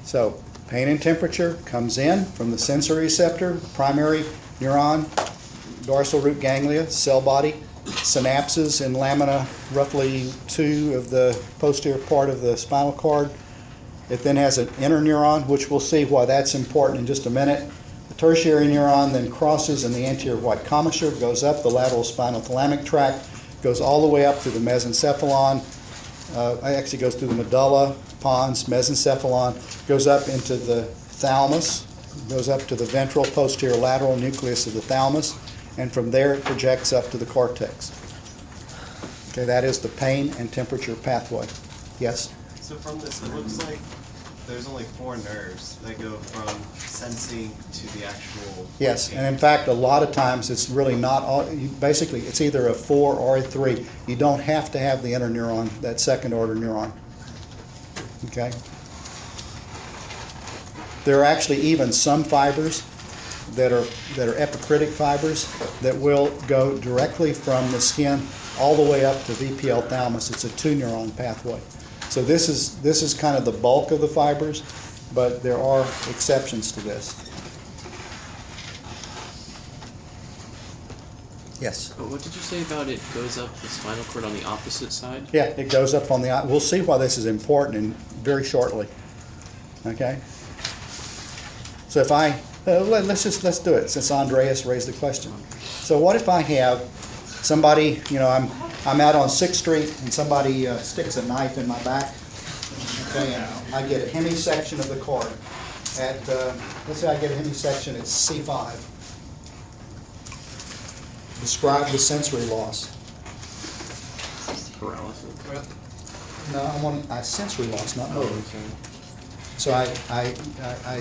So, pain and temperature comes in from the sensory receptor, primary neuron, dorsal root ganglia, cell body, synapses in lamina, roughly 2 of the posterior part of the spinal cord. It then has an interneuron, which we'll see why that's important in just a minute. The tertiary neuron then crosses in the anterior white commissure, goes up the lateral spinothalamic tract, goes all the way up to the mesencephalon, actually goes through the medulla, pons, mesencephalon, goes up into the thalamus, goes up to the ventral posterior lateral nucleus of the thalamus, and from there it projects up to the cortex. Okay, that is the pain and temperature pathway. Yes? So from this, it looks like there's only 4 nerves that go from sensing to the actual. Yes, and in fact, a lot of times it's really not all, basically it's either a 4 or a 3. You don't have to have the interneuron, that second order neuron. Okay? There are actually even some fibers that are epicritic fibers that will go directly from the skin all the way up to VPL thalamus. It's a 2-neuron pathway. So this is kind of the bulk of the fibers, but there are exceptions to this. Yes? But what did you say about it goes up the spinal cord on the opposite side? Yeah, it goes up on the. We'll see why this is important very shortly. Okay. So if I let's do it since Andreas raised the question. So what if I have somebody, I'm out on 6th Street and somebody sticks a knife in my back. Okay, and I get a hemisection of the cord at let's say I get a hemisection at C5. Describe the sensory loss. Paralysis. No, I want sensory loss, not motor. So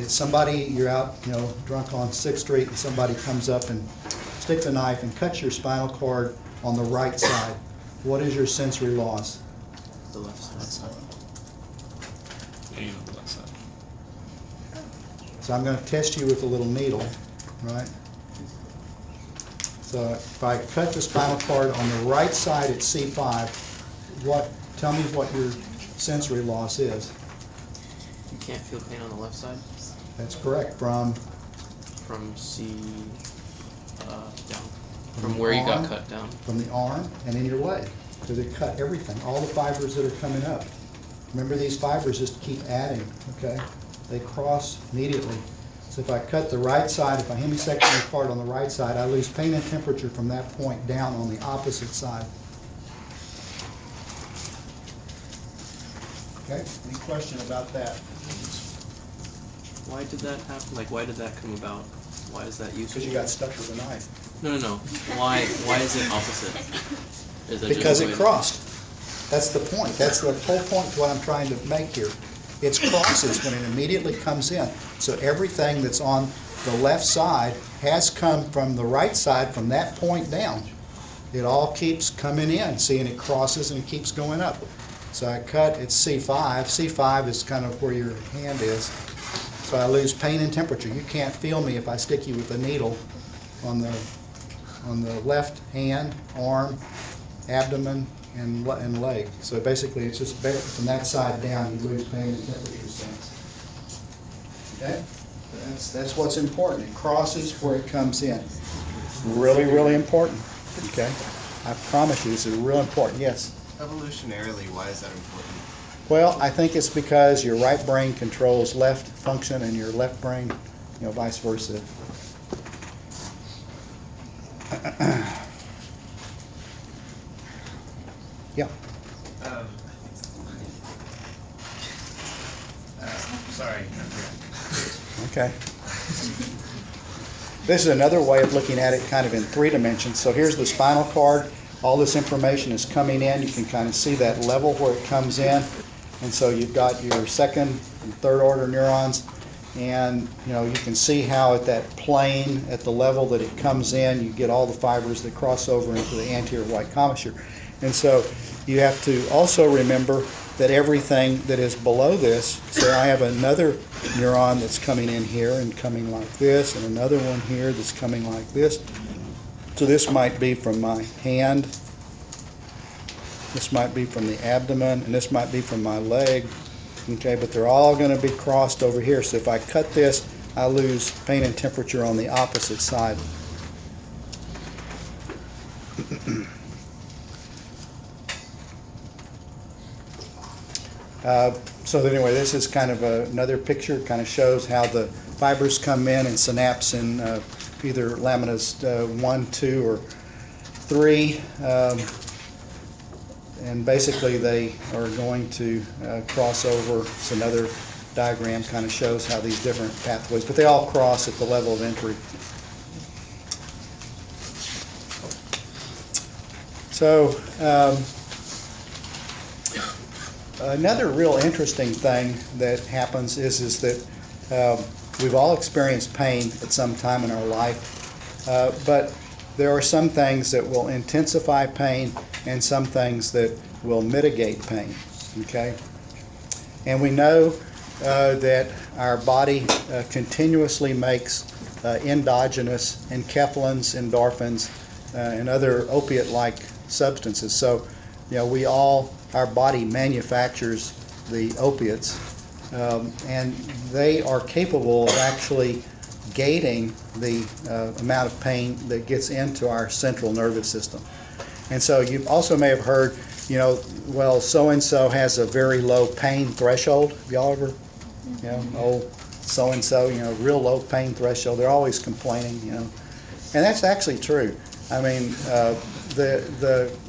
somebody, you're out, drunk on 6th Street, and somebody comes up and sticks a knife and cuts your spinal cord on the right side. What is your sensory loss? The left side. Pain on the left side. So I'm going to test you with a little needle, right? So if I cut the spinal cord on the right side at C5, tell me what your sensory loss is. You can't feel pain on the left side? That's correct. From C down. From where you got arm, cut down. From the arm and in your leg, because it cut everything, all the fibers that are coming up. Remember, these fibers just keep adding, okay? They cross immediately. So if I cut the right side, if I hemisection the cord on the right side, I lose pain and temperature from that point down on the opposite side. Okay, any question about that? Why did that happen? Like, why did that come about? Why is that useful? Because you got stuck with a knife. No. Why is it opposite? Is that Because just a it way- crossed. That's the point. That's the whole point of what I'm trying to make here. It crosses when it immediately comes in. So everything that's on the left side has come from the right side from that point down. It all keeps coming in. See, and it crosses and it keeps going up. So I cut, it's C5. C5 is kind of where your hand is. So I lose pain and temperature. You can't feel me if I stick you with a needle on the left hand, arm, abdomen, and leg. So basically, it's just from that side down, you lose pain and temperature sense. Okay? That's what's important. It crosses where it comes in. Really, really important. Okay? I promise you, this is real important. Yes? Evolutionarily, why is that important? Well, I think it's because your right brain controls left function and your left brain, vice versa. Yeah. Sorry. Okay. This is another way of looking at it kind of in 3 dimensions. So here's the spinal cord. All this information is coming in. You can kind of see that level where it comes in. And so you've got your second and third order neurons. And you can see how at that plane, at the level that it comes in, you get all the fibers that cross over into the anterior white commissure. And so you have to also remember that everything that is below this, so I have another neuron that's coming in here and coming like this, and another one here that's coming like this. So this might be from my hand, this might be from the abdomen, and this might be from my leg. Okay, but they're all going to be crossed over here. So if I cut this, I lose pain and temperature on the opposite side. So anyway, this is kind of another picture. It kind of shows how the fibers come in and synapse in either laminas 1, 2, or 3. And basically they are going to cross over. It's another diagram kind of shows how these different pathways, but they all cross at the level of entry. So another real interesting thing that happens is that we've all experienced pain at some time in our life, but there are some things that will intensify pain and some things that will mitigate pain, okay? And we know that our body continuously makes endogenous enkephalins, endorphins, and other opiate-like substances. So, our body manufactures the opiates, and they are capable of actually gating the amount of pain that gets into our central nervous system. And so you also may have heard, well, so-and-so has a very low pain threshold. Have y'all ever, oh, so-and-so, real low pain threshold. They're always complaining, And that's actually true. I mean,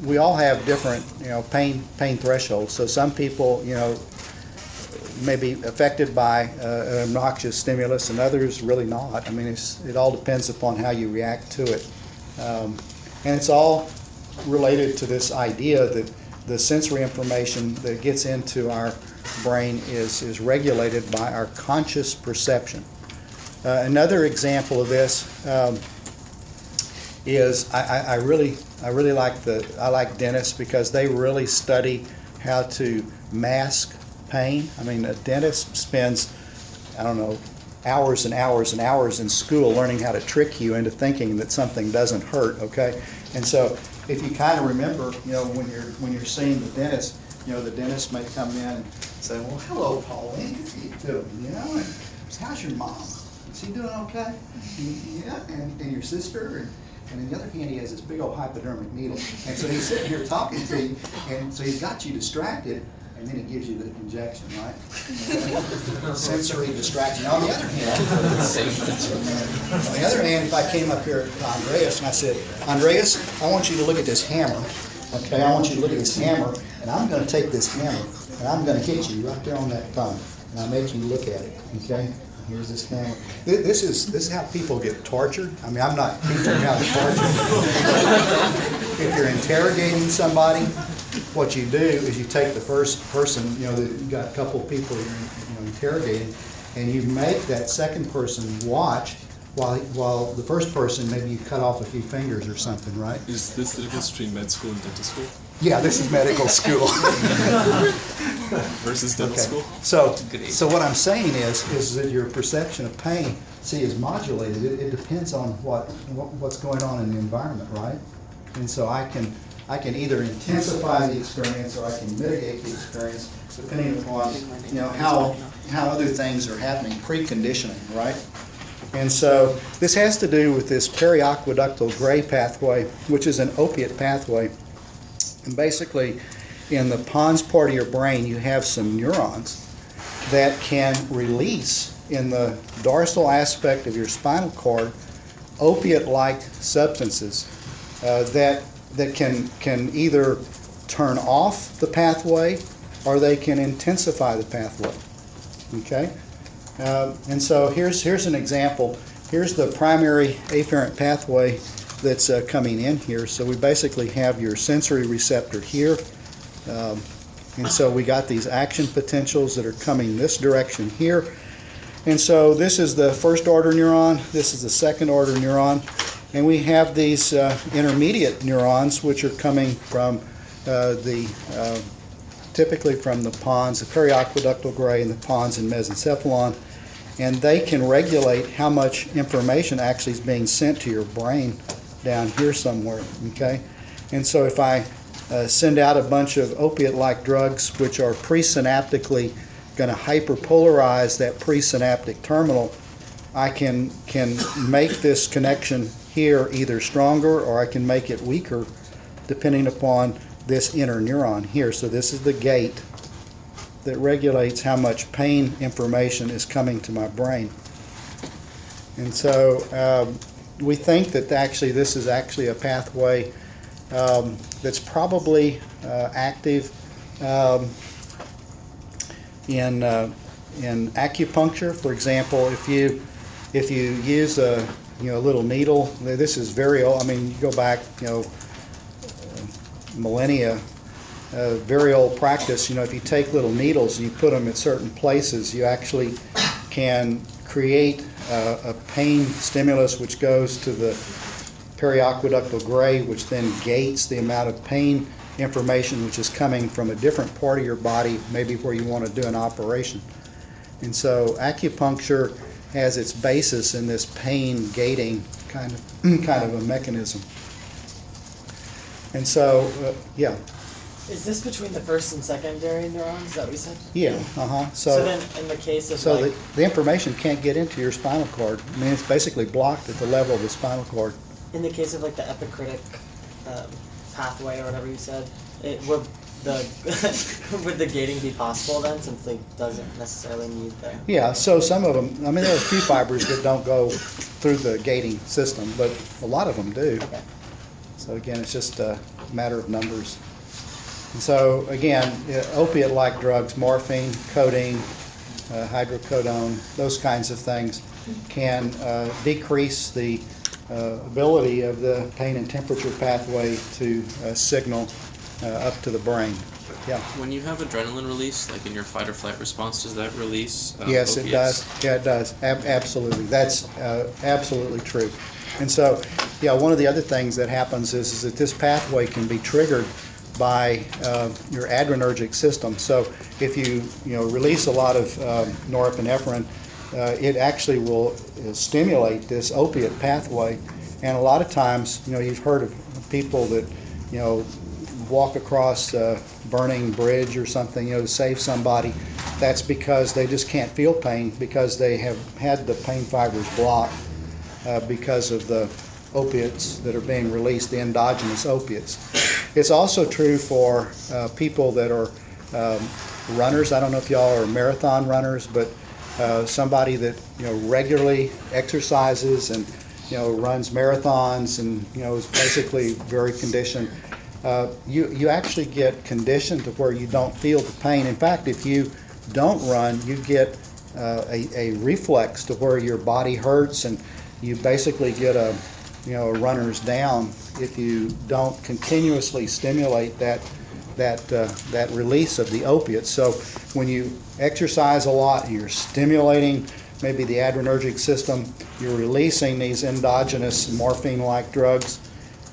we all have different, pain thresholds. So some people, may be affected by an obnoxious stimulus and others really not. I mean, it all depends upon how you react to it. And it's all related to this idea that the sensory information that gets into our brain is regulated by our conscious perception. Another example of this is I really like dentists because they really study how to mask pain. I mean, a dentist spends, hours and hours and hours in school learning how to trick you into thinking that something doesn't hurt, okay? And so if you kind of remember, when you're seeing the dentist, the dentist may come in and say, well, hello, Pauline, how you doing, and how's your mom? Is he doing okay? Yeah, and your sister? And on the other hand, he has this big old hypodermic needle. And so he's sitting here talking to you, and so he's got you distracted, and then he gives you the injection, right? Sensory distraction. On the other hand, if I came up here to Andreas and I said, Andreas, I want you to look at this hammer. Okay, I want you to look at this hammer. And I'm gonna take this camera, and I'm gonna hit you right there on that tongue, and I make you look at it, okay? Here's this camera. This is how people get tortured. I mean, I'm not teaching how to torture. If you're interrogating somebody, what you do is you take the first person, you've got a couple of people you're interrogating, and you make that second person watch while the first person, maybe you cut off a few fingers or something, right? Is this the difference between med school and dental school Yeah, this is medical school. versus dental school? So what I'm saying is that your perception of pain, is modulated. It depends on what's going on in the environment, right? And so I can either intensify the experience or I can mitigate the experience depending upon how other things are happening, preconditioning, right? And so this has to do with this periaqueductal gray pathway, which is an opiate pathway. And basically, in the pons part of your brain, you have some neurons that can release in the dorsal aspect of your spinal cord opiate-like substances that can either turn off the pathway or they can intensify the pathway. Okay? And so here's an example. Here's the primary afferent pathway that's coming in here. So we basically have your sensory receptor here. And so we got these action potentials that are coming this direction here. And so this is the first order neuron, this is the second order neuron, and we have these intermediate neurons which are coming from typically from the pons, the periaqueductal gray and the pons and mesencephalon, and they can regulate how much information actually is being sent to your brain down here somewhere, okay? And so if I send out a bunch of opiate-like drugs which are presynaptically going to hyperpolarize that presynaptic terminal, I can make this connection here either stronger or I can make it weaker depending upon this inner neuron here. So this is the gate that regulates how much pain information is coming to my brain. And so we think that actually this is actually a pathway that's probably active in acupuncture. For example, if you use a little needle, this is very old. I mean, you go back millennia. Very old practice. If you take little needles and you put them at certain places, you actually can create a pain stimulus which goes to the periaqueductal gray, which then gates the amount of pain information which is coming from a different part of your body, maybe where you want to do an operation. And so acupuncture has its basis in this pain gating kind of a mechanism. And so, yeah. Is this between the first and secondary neurons? Is that what you said? Yeah, So then, in the case of the information can't get into your spinal cord. I mean, it's basically blocked at the level of the spinal cord. in the case of like the epicritic pathway or whatever you said, would the gating be possible then, since it doesn't necessarily need the... Yeah, so some of them, I mean, there are a few fibers that don't go through the gating system, but a lot of them do. Okay. So again, it's just a matter of numbers. And so again, opiate-like drugs, morphine, codeine, hydrocodone, those kinds of things can decrease the ability of the pain and temperature pathway to signal up to the brain. Yeah. When you have adrenaline release, like in your fight or flight response, does that release Yes, opiates? it does. Yeah, it does. Absolutely. That's absolutely true. And so, yeah, one of the other things that happens is that this pathway can be triggered by your adrenergic system. So if you release a lot of norepinephrine, it actually will stimulate this opiate pathway. And a lot of times, you've heard of people that walk across a burning bridge or something, to save somebody. That's because they just can't feel pain because they have had the pain fibers blocked because of the opiates that are being released, the endogenous opiates. It's also true for people that are runners. I don't know if y'all are marathon runners, but somebody that regularly exercises and runs marathons and is basically very conditioned. you actually get conditioned to where you don't feel the pain. In fact, if you don't run, you get a reflex to where your body hurts, and you basically get a runner's down if you don't continuously stimulate that release of the opiates. So when you exercise a lot, you're stimulating maybe the adrenergic system, you're releasing these endogenous morphine-like drugs,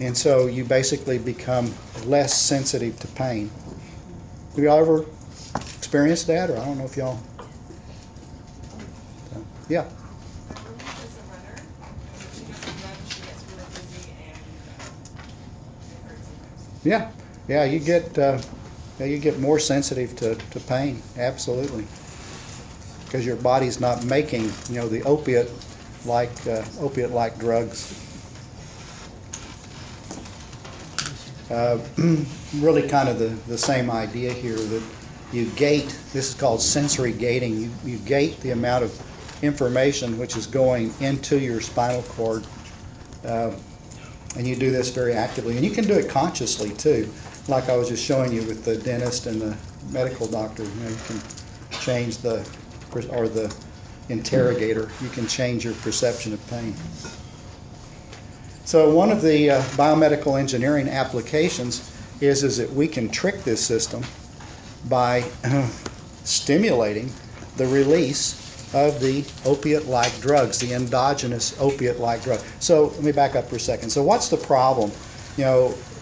and so you basically become less sensitive to pain. Have y'all ever experienced that, or I don't know if y'all... Yeah. Yeah, you get more sensitive to pain, absolutely, because your body's not making the opiate-like drugs. Really, kind of the same idea here, that you gate. This is called sensory gating. You gate the amount of information which is going into your spinal cord. And you do this very actively, and you can do it consciously too, like I was just showing you with the dentist and the medical doctor. You can change the interrogator. You can change your perception of pain. So one of the biomedical engineering applications is that we can trick this system by stimulating the release of the opiate-like drugs, the endogenous opiate-like drug. So let me back up for a second. So what's the problem?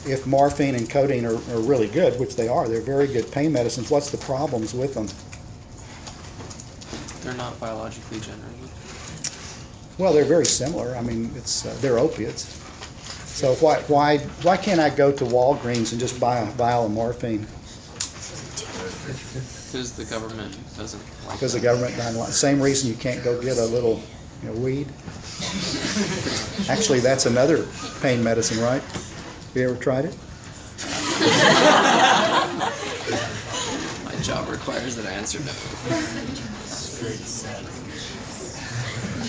If morphine and codeine are really good, which they are, they're very good pain medicines, what's the problems with them? They're not biologically generated. Well, they're very similar. I mean, they're opiates. So why can't I go to Walgreens and just buy a vial of morphine? Because the government doesn't like Because the government doesn't like. Same reason you can't go get a little weed. Actually, that's another pain medicine, right? Have you ever tried it? My job requires that I answer no.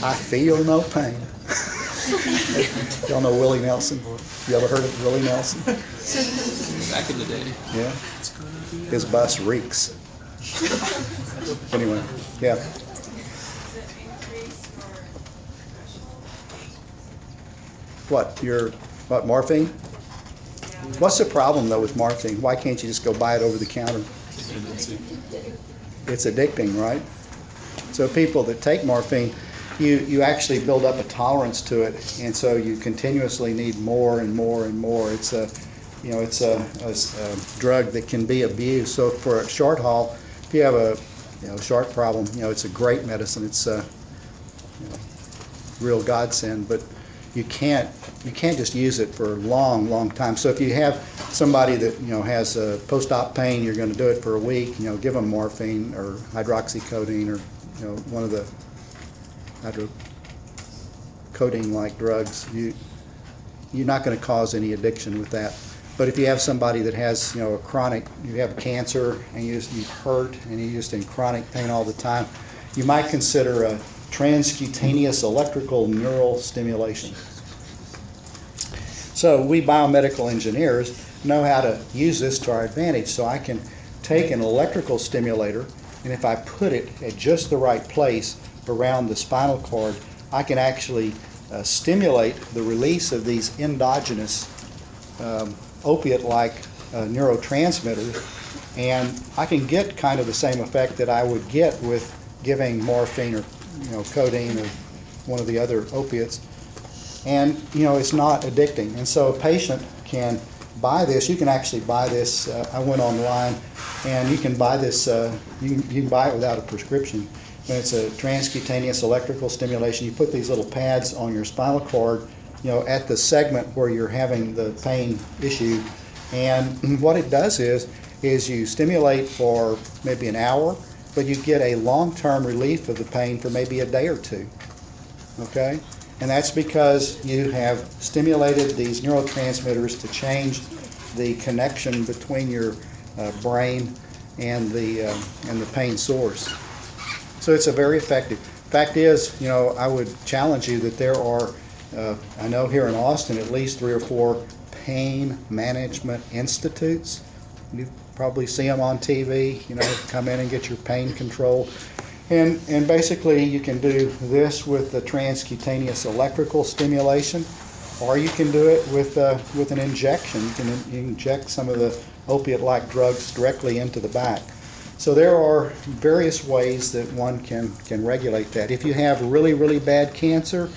I feel no pain. Y'all know Willie Nelson? You ever heard of Willie Nelson? Back in the day. Yeah. His bus reeks. Anyway, yeah. What, morphine? What's the problem though with morphine? Why can't you just go buy it over the counter? It's addicting, right? So people that take morphine, you actually build up a tolerance to it, and so you continuously need more and more and more. It's a drug that can be abused. So for a short haul, if you have a short problem, it's a great medicine. It's a real godsend, but you can't just use it for a long time. So if you have somebody that has post-op pain, you're going to do it for a week. Give them morphine or hydroxycodeine or one of the hydrocodone-like drugs. You're not going to cause any addiction with that. But if you have somebody that has a chronic, you have cancer and you hurt and you're just in chronic pain all the time, you might consider a transcutaneous electrical neural stimulation. So we biomedical engineers know how to use this to our advantage. So I can take an electrical stimulator, and if I put it at just the right place around the spinal cord, I can actually stimulate the release of these endogenous opiate-like neurotransmitters, and I can get kind of the same effect that I would get with giving morphine or codeine or one of the other opiates, and it's not addicting. And so a patient can buy this. You can actually buy this. I went online, and you can buy this. You can buy it without a prescription. And it's a transcutaneous electrical stimulation. You put these little pads on your spinal cord, at the segment where you're having the pain issue, and what it does is you stimulate for maybe an hour, but you get a long-term relief of the pain for maybe a day or two. Okay? And that's because you have stimulated these neurotransmitters to change the connection between your brain and the pain source. So it's a very effective. Fact is, I would challenge you that there are, I know here in Austin, at least 3 or 4 pain management institutes. You probably see them on TV, come in and get your pain control. And basically you can do this with the transcutaneous electrical stimulation, or you can do it with an injection. You can inject some of the opiate-like drugs directly into the back. So there are various ways that one can regulate that. If you have really, really bad cancer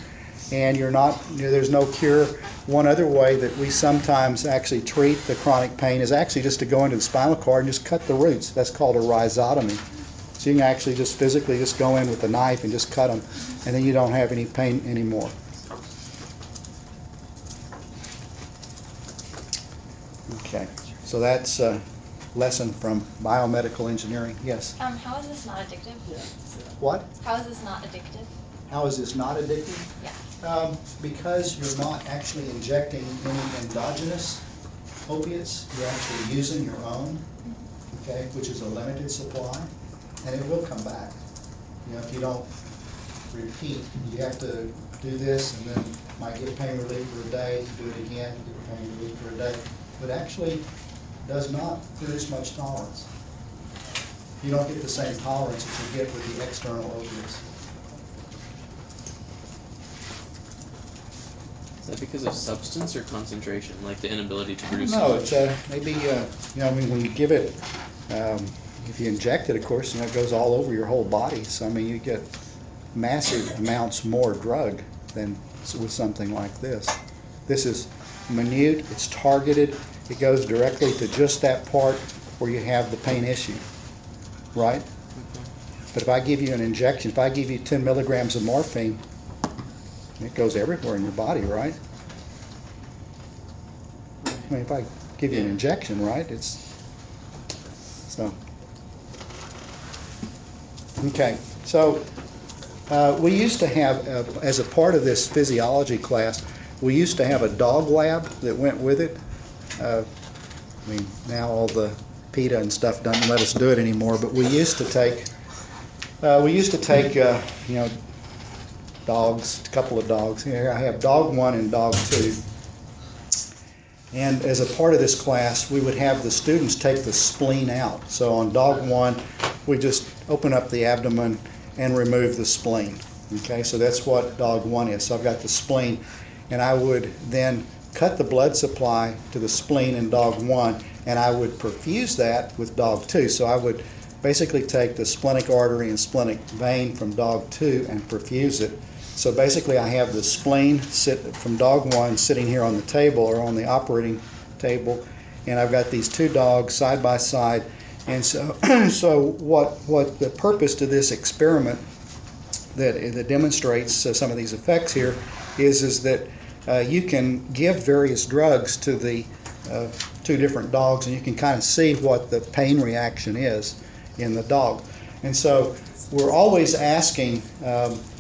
and there's no cure, one other way that we sometimes actually treat the chronic pain is actually just to go into the spinal cord and just cut the roots. That's called a rhizotomy. So you can actually just physically just go in with a knife and just cut them, and then you don't have any pain anymore. Okay, so that's a lesson from biomedical engineering. Yes? How is this not addictive? What? How is this not addictive? How is this not addictive? Yeah. Because you're not actually injecting any endogenous opiates, you're actually using your own, okay, which is a limited supply, and it will come back. If you don't repeat, you have to do this and then might get pain relief for a day, do it again, get pain relief for a day, but actually does not produce much tolerance. You don't get the same tolerance that you get with the external opiates. Is that because of substance or concentration, like the inability to produce? No, so much? it's maybe when you give it, if you inject it, of course, it goes all over your whole body. So you get massive amounts more drug than with something like this. This is minute. It's targeted. It goes directly to just that part where you have the pain issue, right? But if I give you an injection, if I give you 10 milligrams of morphine, it goes everywhere in your body, right? If I give you an injection, right, okay. So we used to have, as a part of this physiology class, we used to have a dog lab that went with it. Now all the PETA and stuff doesn't let us do it anymore, but we used to take, dogs, a couple of dogs. Here I have dog 1 and dog 2. And as a part of this class, we would have the students take the spleen out. So on dog 1, we just open up the abdomen and remove the spleen. Okay, so that's what dog 1 is. So I've got the spleen, and I would then cut the blood supply to the spleen in dog 1, and I would perfuse that with dog 2. So I would basically take the splenic artery and splenic vein from dog 2 and perfuse it. So basically I have the spleen from dog 1 sitting here on the table or on the operating table, and I've got these 2 dogs side by side. And so, what the purpose to this experiment that demonstrates some of these effects here is that you can give various drugs to the 2 different dogs, and you can kind of see what the pain reaction is in the dog. And so we're always asking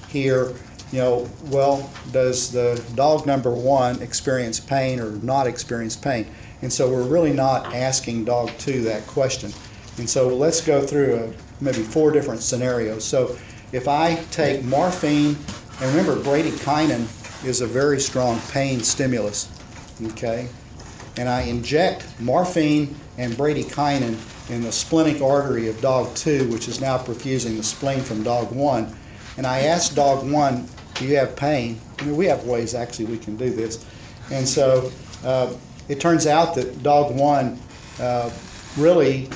here, well, does the dog number 1 experience pain or not experience pain? And so we're really not asking dog 2 that question. And so let's go through maybe 4 different scenarios. So if I take morphine, and remember bradykinin is a very strong pain stimulus, okay? And I inject morphine and bradykinin in the splenic artery of dog 2, which is now perfusing the spleen from dog 1. And I ask dog 1, do you have pain? We have ways actually we can do this. And so it turns out that dog 1 really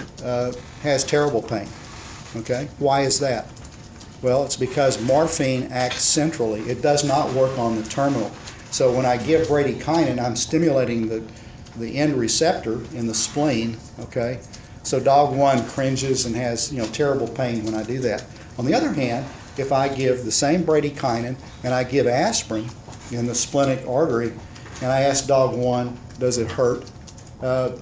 has terrible pain. Okay? Why is that? Well, it's because morphine acts centrally. It does not work on the terminal. So when I give bradykinin, I'm stimulating the end receptor in the spleen. Okay? So dog 1 cringes and has terrible pain when I do that. On the other hand, if I give the same bradykinin and I give aspirin in the splenic artery, and I ask dog 1, does it hurt? Dog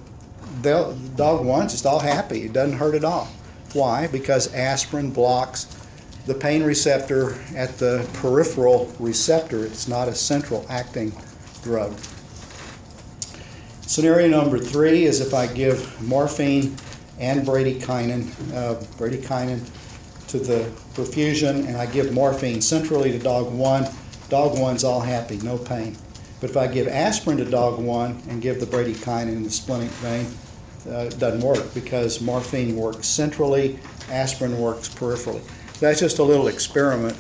1's just all happy. It doesn't hurt at all. Why? Because aspirin blocks the pain receptor at the peripheral receptor. It's not a central acting drug. Scenario number 3 is if I give morphine and bradykinin to the perfusion, and I give morphine centrally to dog 1. Dog 1's all happy, no pain. But if I give aspirin to dog 1 and give the bradykinin in the splenic vein, it doesn't work because morphine works centrally, aspirin works peripherally. That's just a little experiment,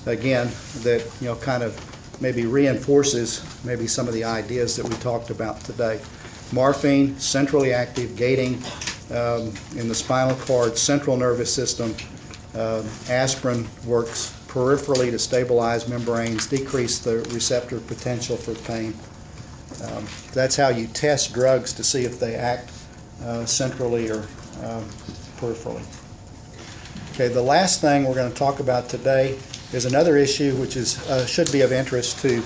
again, that kind of maybe reinforces maybe some of the ideas that we talked about today. Morphine, centrally active, gating in the spinal cord, central nervous system. Aspirin works peripherally to stabilize membranes, decrease the receptor potential for pain. That's how you test drugs to see if they act centrally or peripherally. Okay, the last thing we're going to talk about today is another issue which is should be of interest to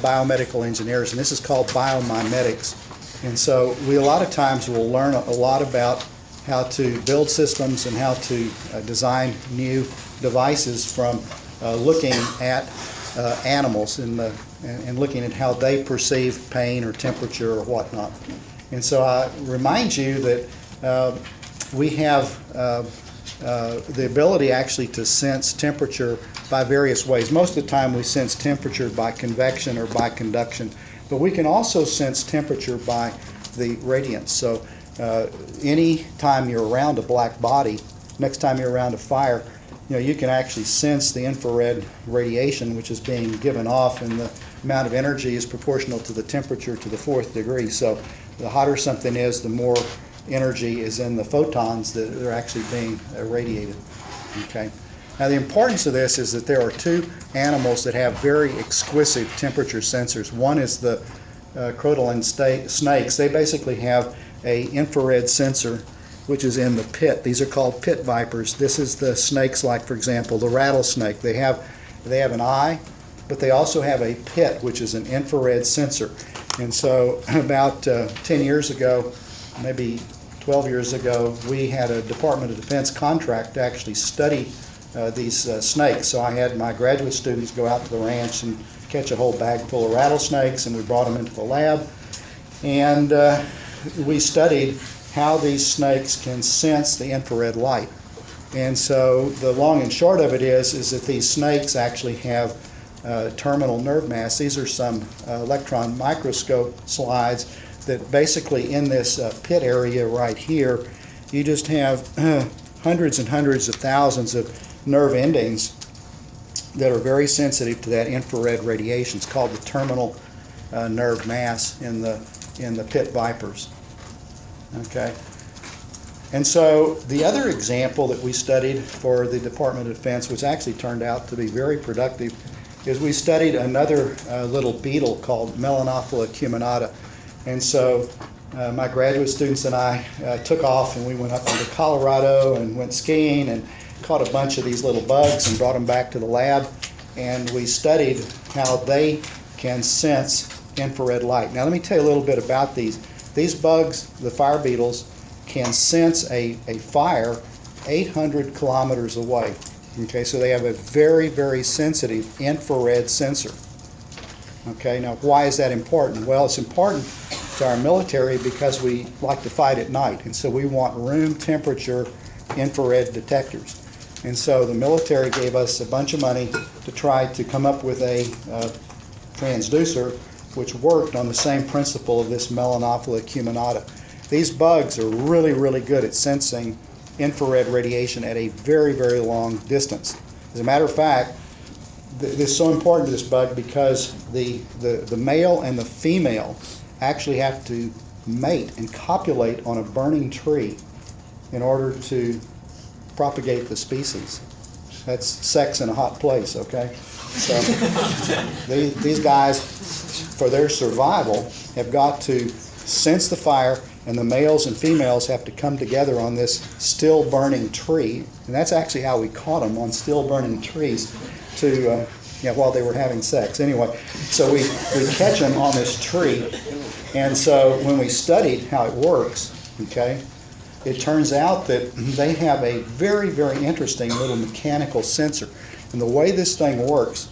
biomedical engineers, and this is called biomimetics. And so we a lot of times will learn a lot about how to build systems and how to design new devices from looking at animals and looking at how they perceive pain or temperature or whatnot. And so I remind you that we have the ability actually to sense temperature by various ways. Most of the time we sense temperature by convection or by conduction, but we can also sense temperature by the radiance. So any time you're around a black body, next time you're around a fire, you can actually sense the infrared radiation which is being given off, and the amount of energy is proportional to the temperature to the 4th degree. So the hotter something is, the more energy is in the photons that are actually being irradiated. Okay. Now the importance of this is that there are 2 animals that have very exquisite temperature sensors. One is the crotaline snakes. They basically have a infrared sensor which is in the pit. These are called pit vipers. This is the snakes, like for example the rattlesnake. They have an eye, but they also have a pit which is an infrared sensor. And so about 10 years ago, maybe 12 years ago, we had a Department of Defense contract to actually study these snakes. So I had my graduate students go out to the ranch and catch a whole bag full of rattlesnakes, and we brought them into the lab. And we studied how these snakes can sense the infrared light. And so the long and short of it is that these snakes actually have terminal nerve mass. These are some electron microscope slides that basically in this pit area right here, you just have hundreds and hundreds of thousands of nerve endings that are very sensitive to that infrared radiation. It's called the terminal nerve mass in the pit vipers. Okay. And so the other example that we studied for the Department of Defense, which actually turned out to be very productive, is we studied another little beetle called Melanophila acuminata. And so my graduate students and I took off, and we went up into Colorado and went skiing and caught a bunch of these little bugs and brought them back to the lab, and we studied how they can sense infrared light. Now let me tell you a little bit about these. These bugs, the fire beetles, can sense a fire 800 kilometers away. Okay, so they have a very, very sensitive infrared sensor. Okay, now why is that important? Well, it's important to our military because we like to fight at night, and so we want room temperature infrared detectors. And so the military gave us a bunch of money to try to come up with a transducer which worked on the same principle of this Melanophila acuminata. These bugs are really, really good at sensing infrared radiation at a very, very long distance. As a matter of fact, this is so important to this bug because the male and the female actually have to mate and copulate on a burning tree in order to propagate the species. That's sex in a hot place, okay? So these guys, for their survival, have got to sense the fire, and the males and females have to come together on this still burning tree, and that's actually how we caught them, on still burning trees, to while they were having sex. Anyway, so we catch them on this tree, and so when we studied how it works, okay, it turns out that they have a very, very interesting little mechanical sensor. And the way this thing works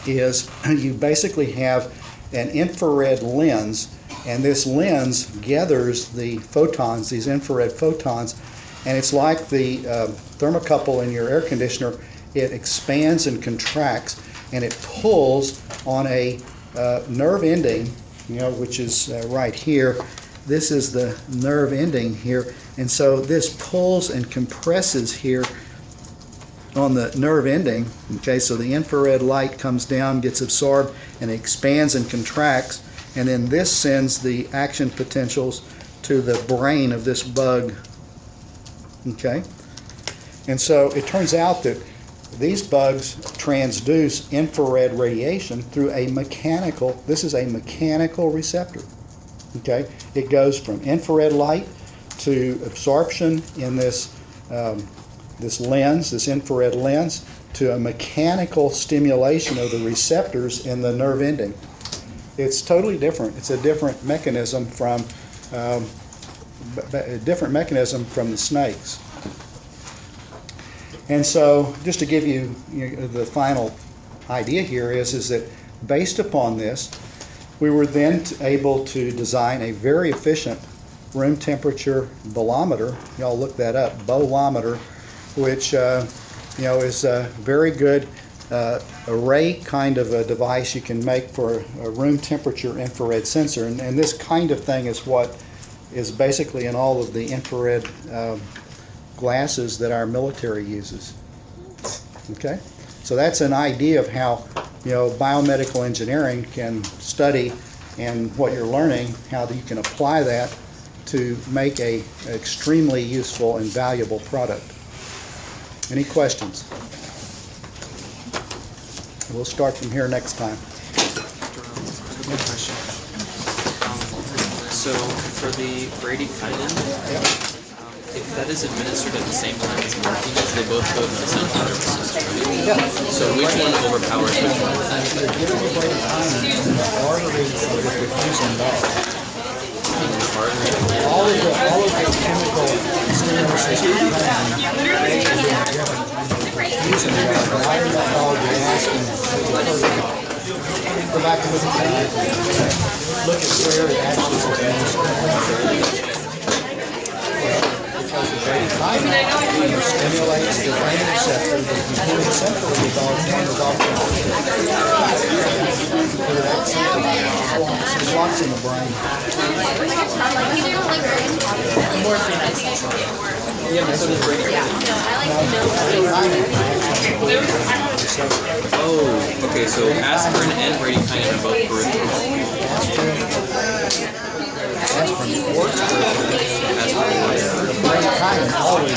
is you basically have an infrared lens, and this lens gathers the photons, these infrared photons, and it's like the thermocouple in your air conditioner. It expands and contracts, and it pulls on a nerve ending, which is right here. This is the nerve ending here, and so this pulls and compresses here on the nerve ending. Okay, so the infrared light comes down, gets absorbed, and expands and contracts, and then this sends the action potentials to the brain of this bug. Okay, and so it turns out that these bugs transduce infrared radiation through a mechanical, this is a mechanical receptor. Okay, it goes from infrared light to absorption in this this lens, this infrared lens, to a mechanical stimulation of the receptors in the nerve ending. It's totally different. It's a different mechanism from the snakes. And so, just to give you, the final idea here is that based upon this, we were then able to design a very efficient room temperature bolometer. Y'all look that up, bolometer, which is a very good array kind of a device you can make for a room temperature infrared sensor. And this kind of thing is what is basically in all of the infrared glasses that our military uses. Okay, so that's an idea of how biomedical engineering can study, and what you're learning, how you can apply that to make a extremely useful and valuable product. Any questions? We'll start from here next time. Good question. So for the bradykinin, if that is administered at the same time as morphine, they both go to the same nervous system. Yeah. So which one overpowers which one? You're giving the bradykinin in the artery that is diffusing that. All of the chemical stimulus is diffusing that. Why are you asking? Go back and look at that. Look at where it actually is administered. Because the bradykinin stimulates the brain receptor, the computer central resolves it blocks in the brain. Oh, okay, so aspirin and bradykinin are both peripheral. Aspirin works peripherally. Aspirin works. Bradykinin always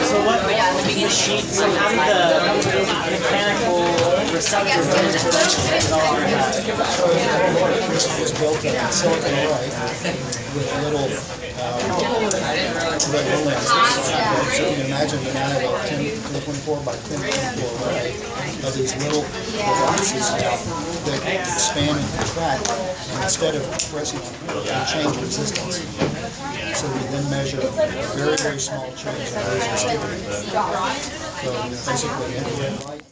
So what the sheet, so how did the mechanical receptor is built in silicon array with little lenses. So you can imagine that I have a 1024 by 1024 array of these little devices that expand and contract, and instead of pressing on they change resistance. So we then measure a very, very small change in resistance. So basically infrared light.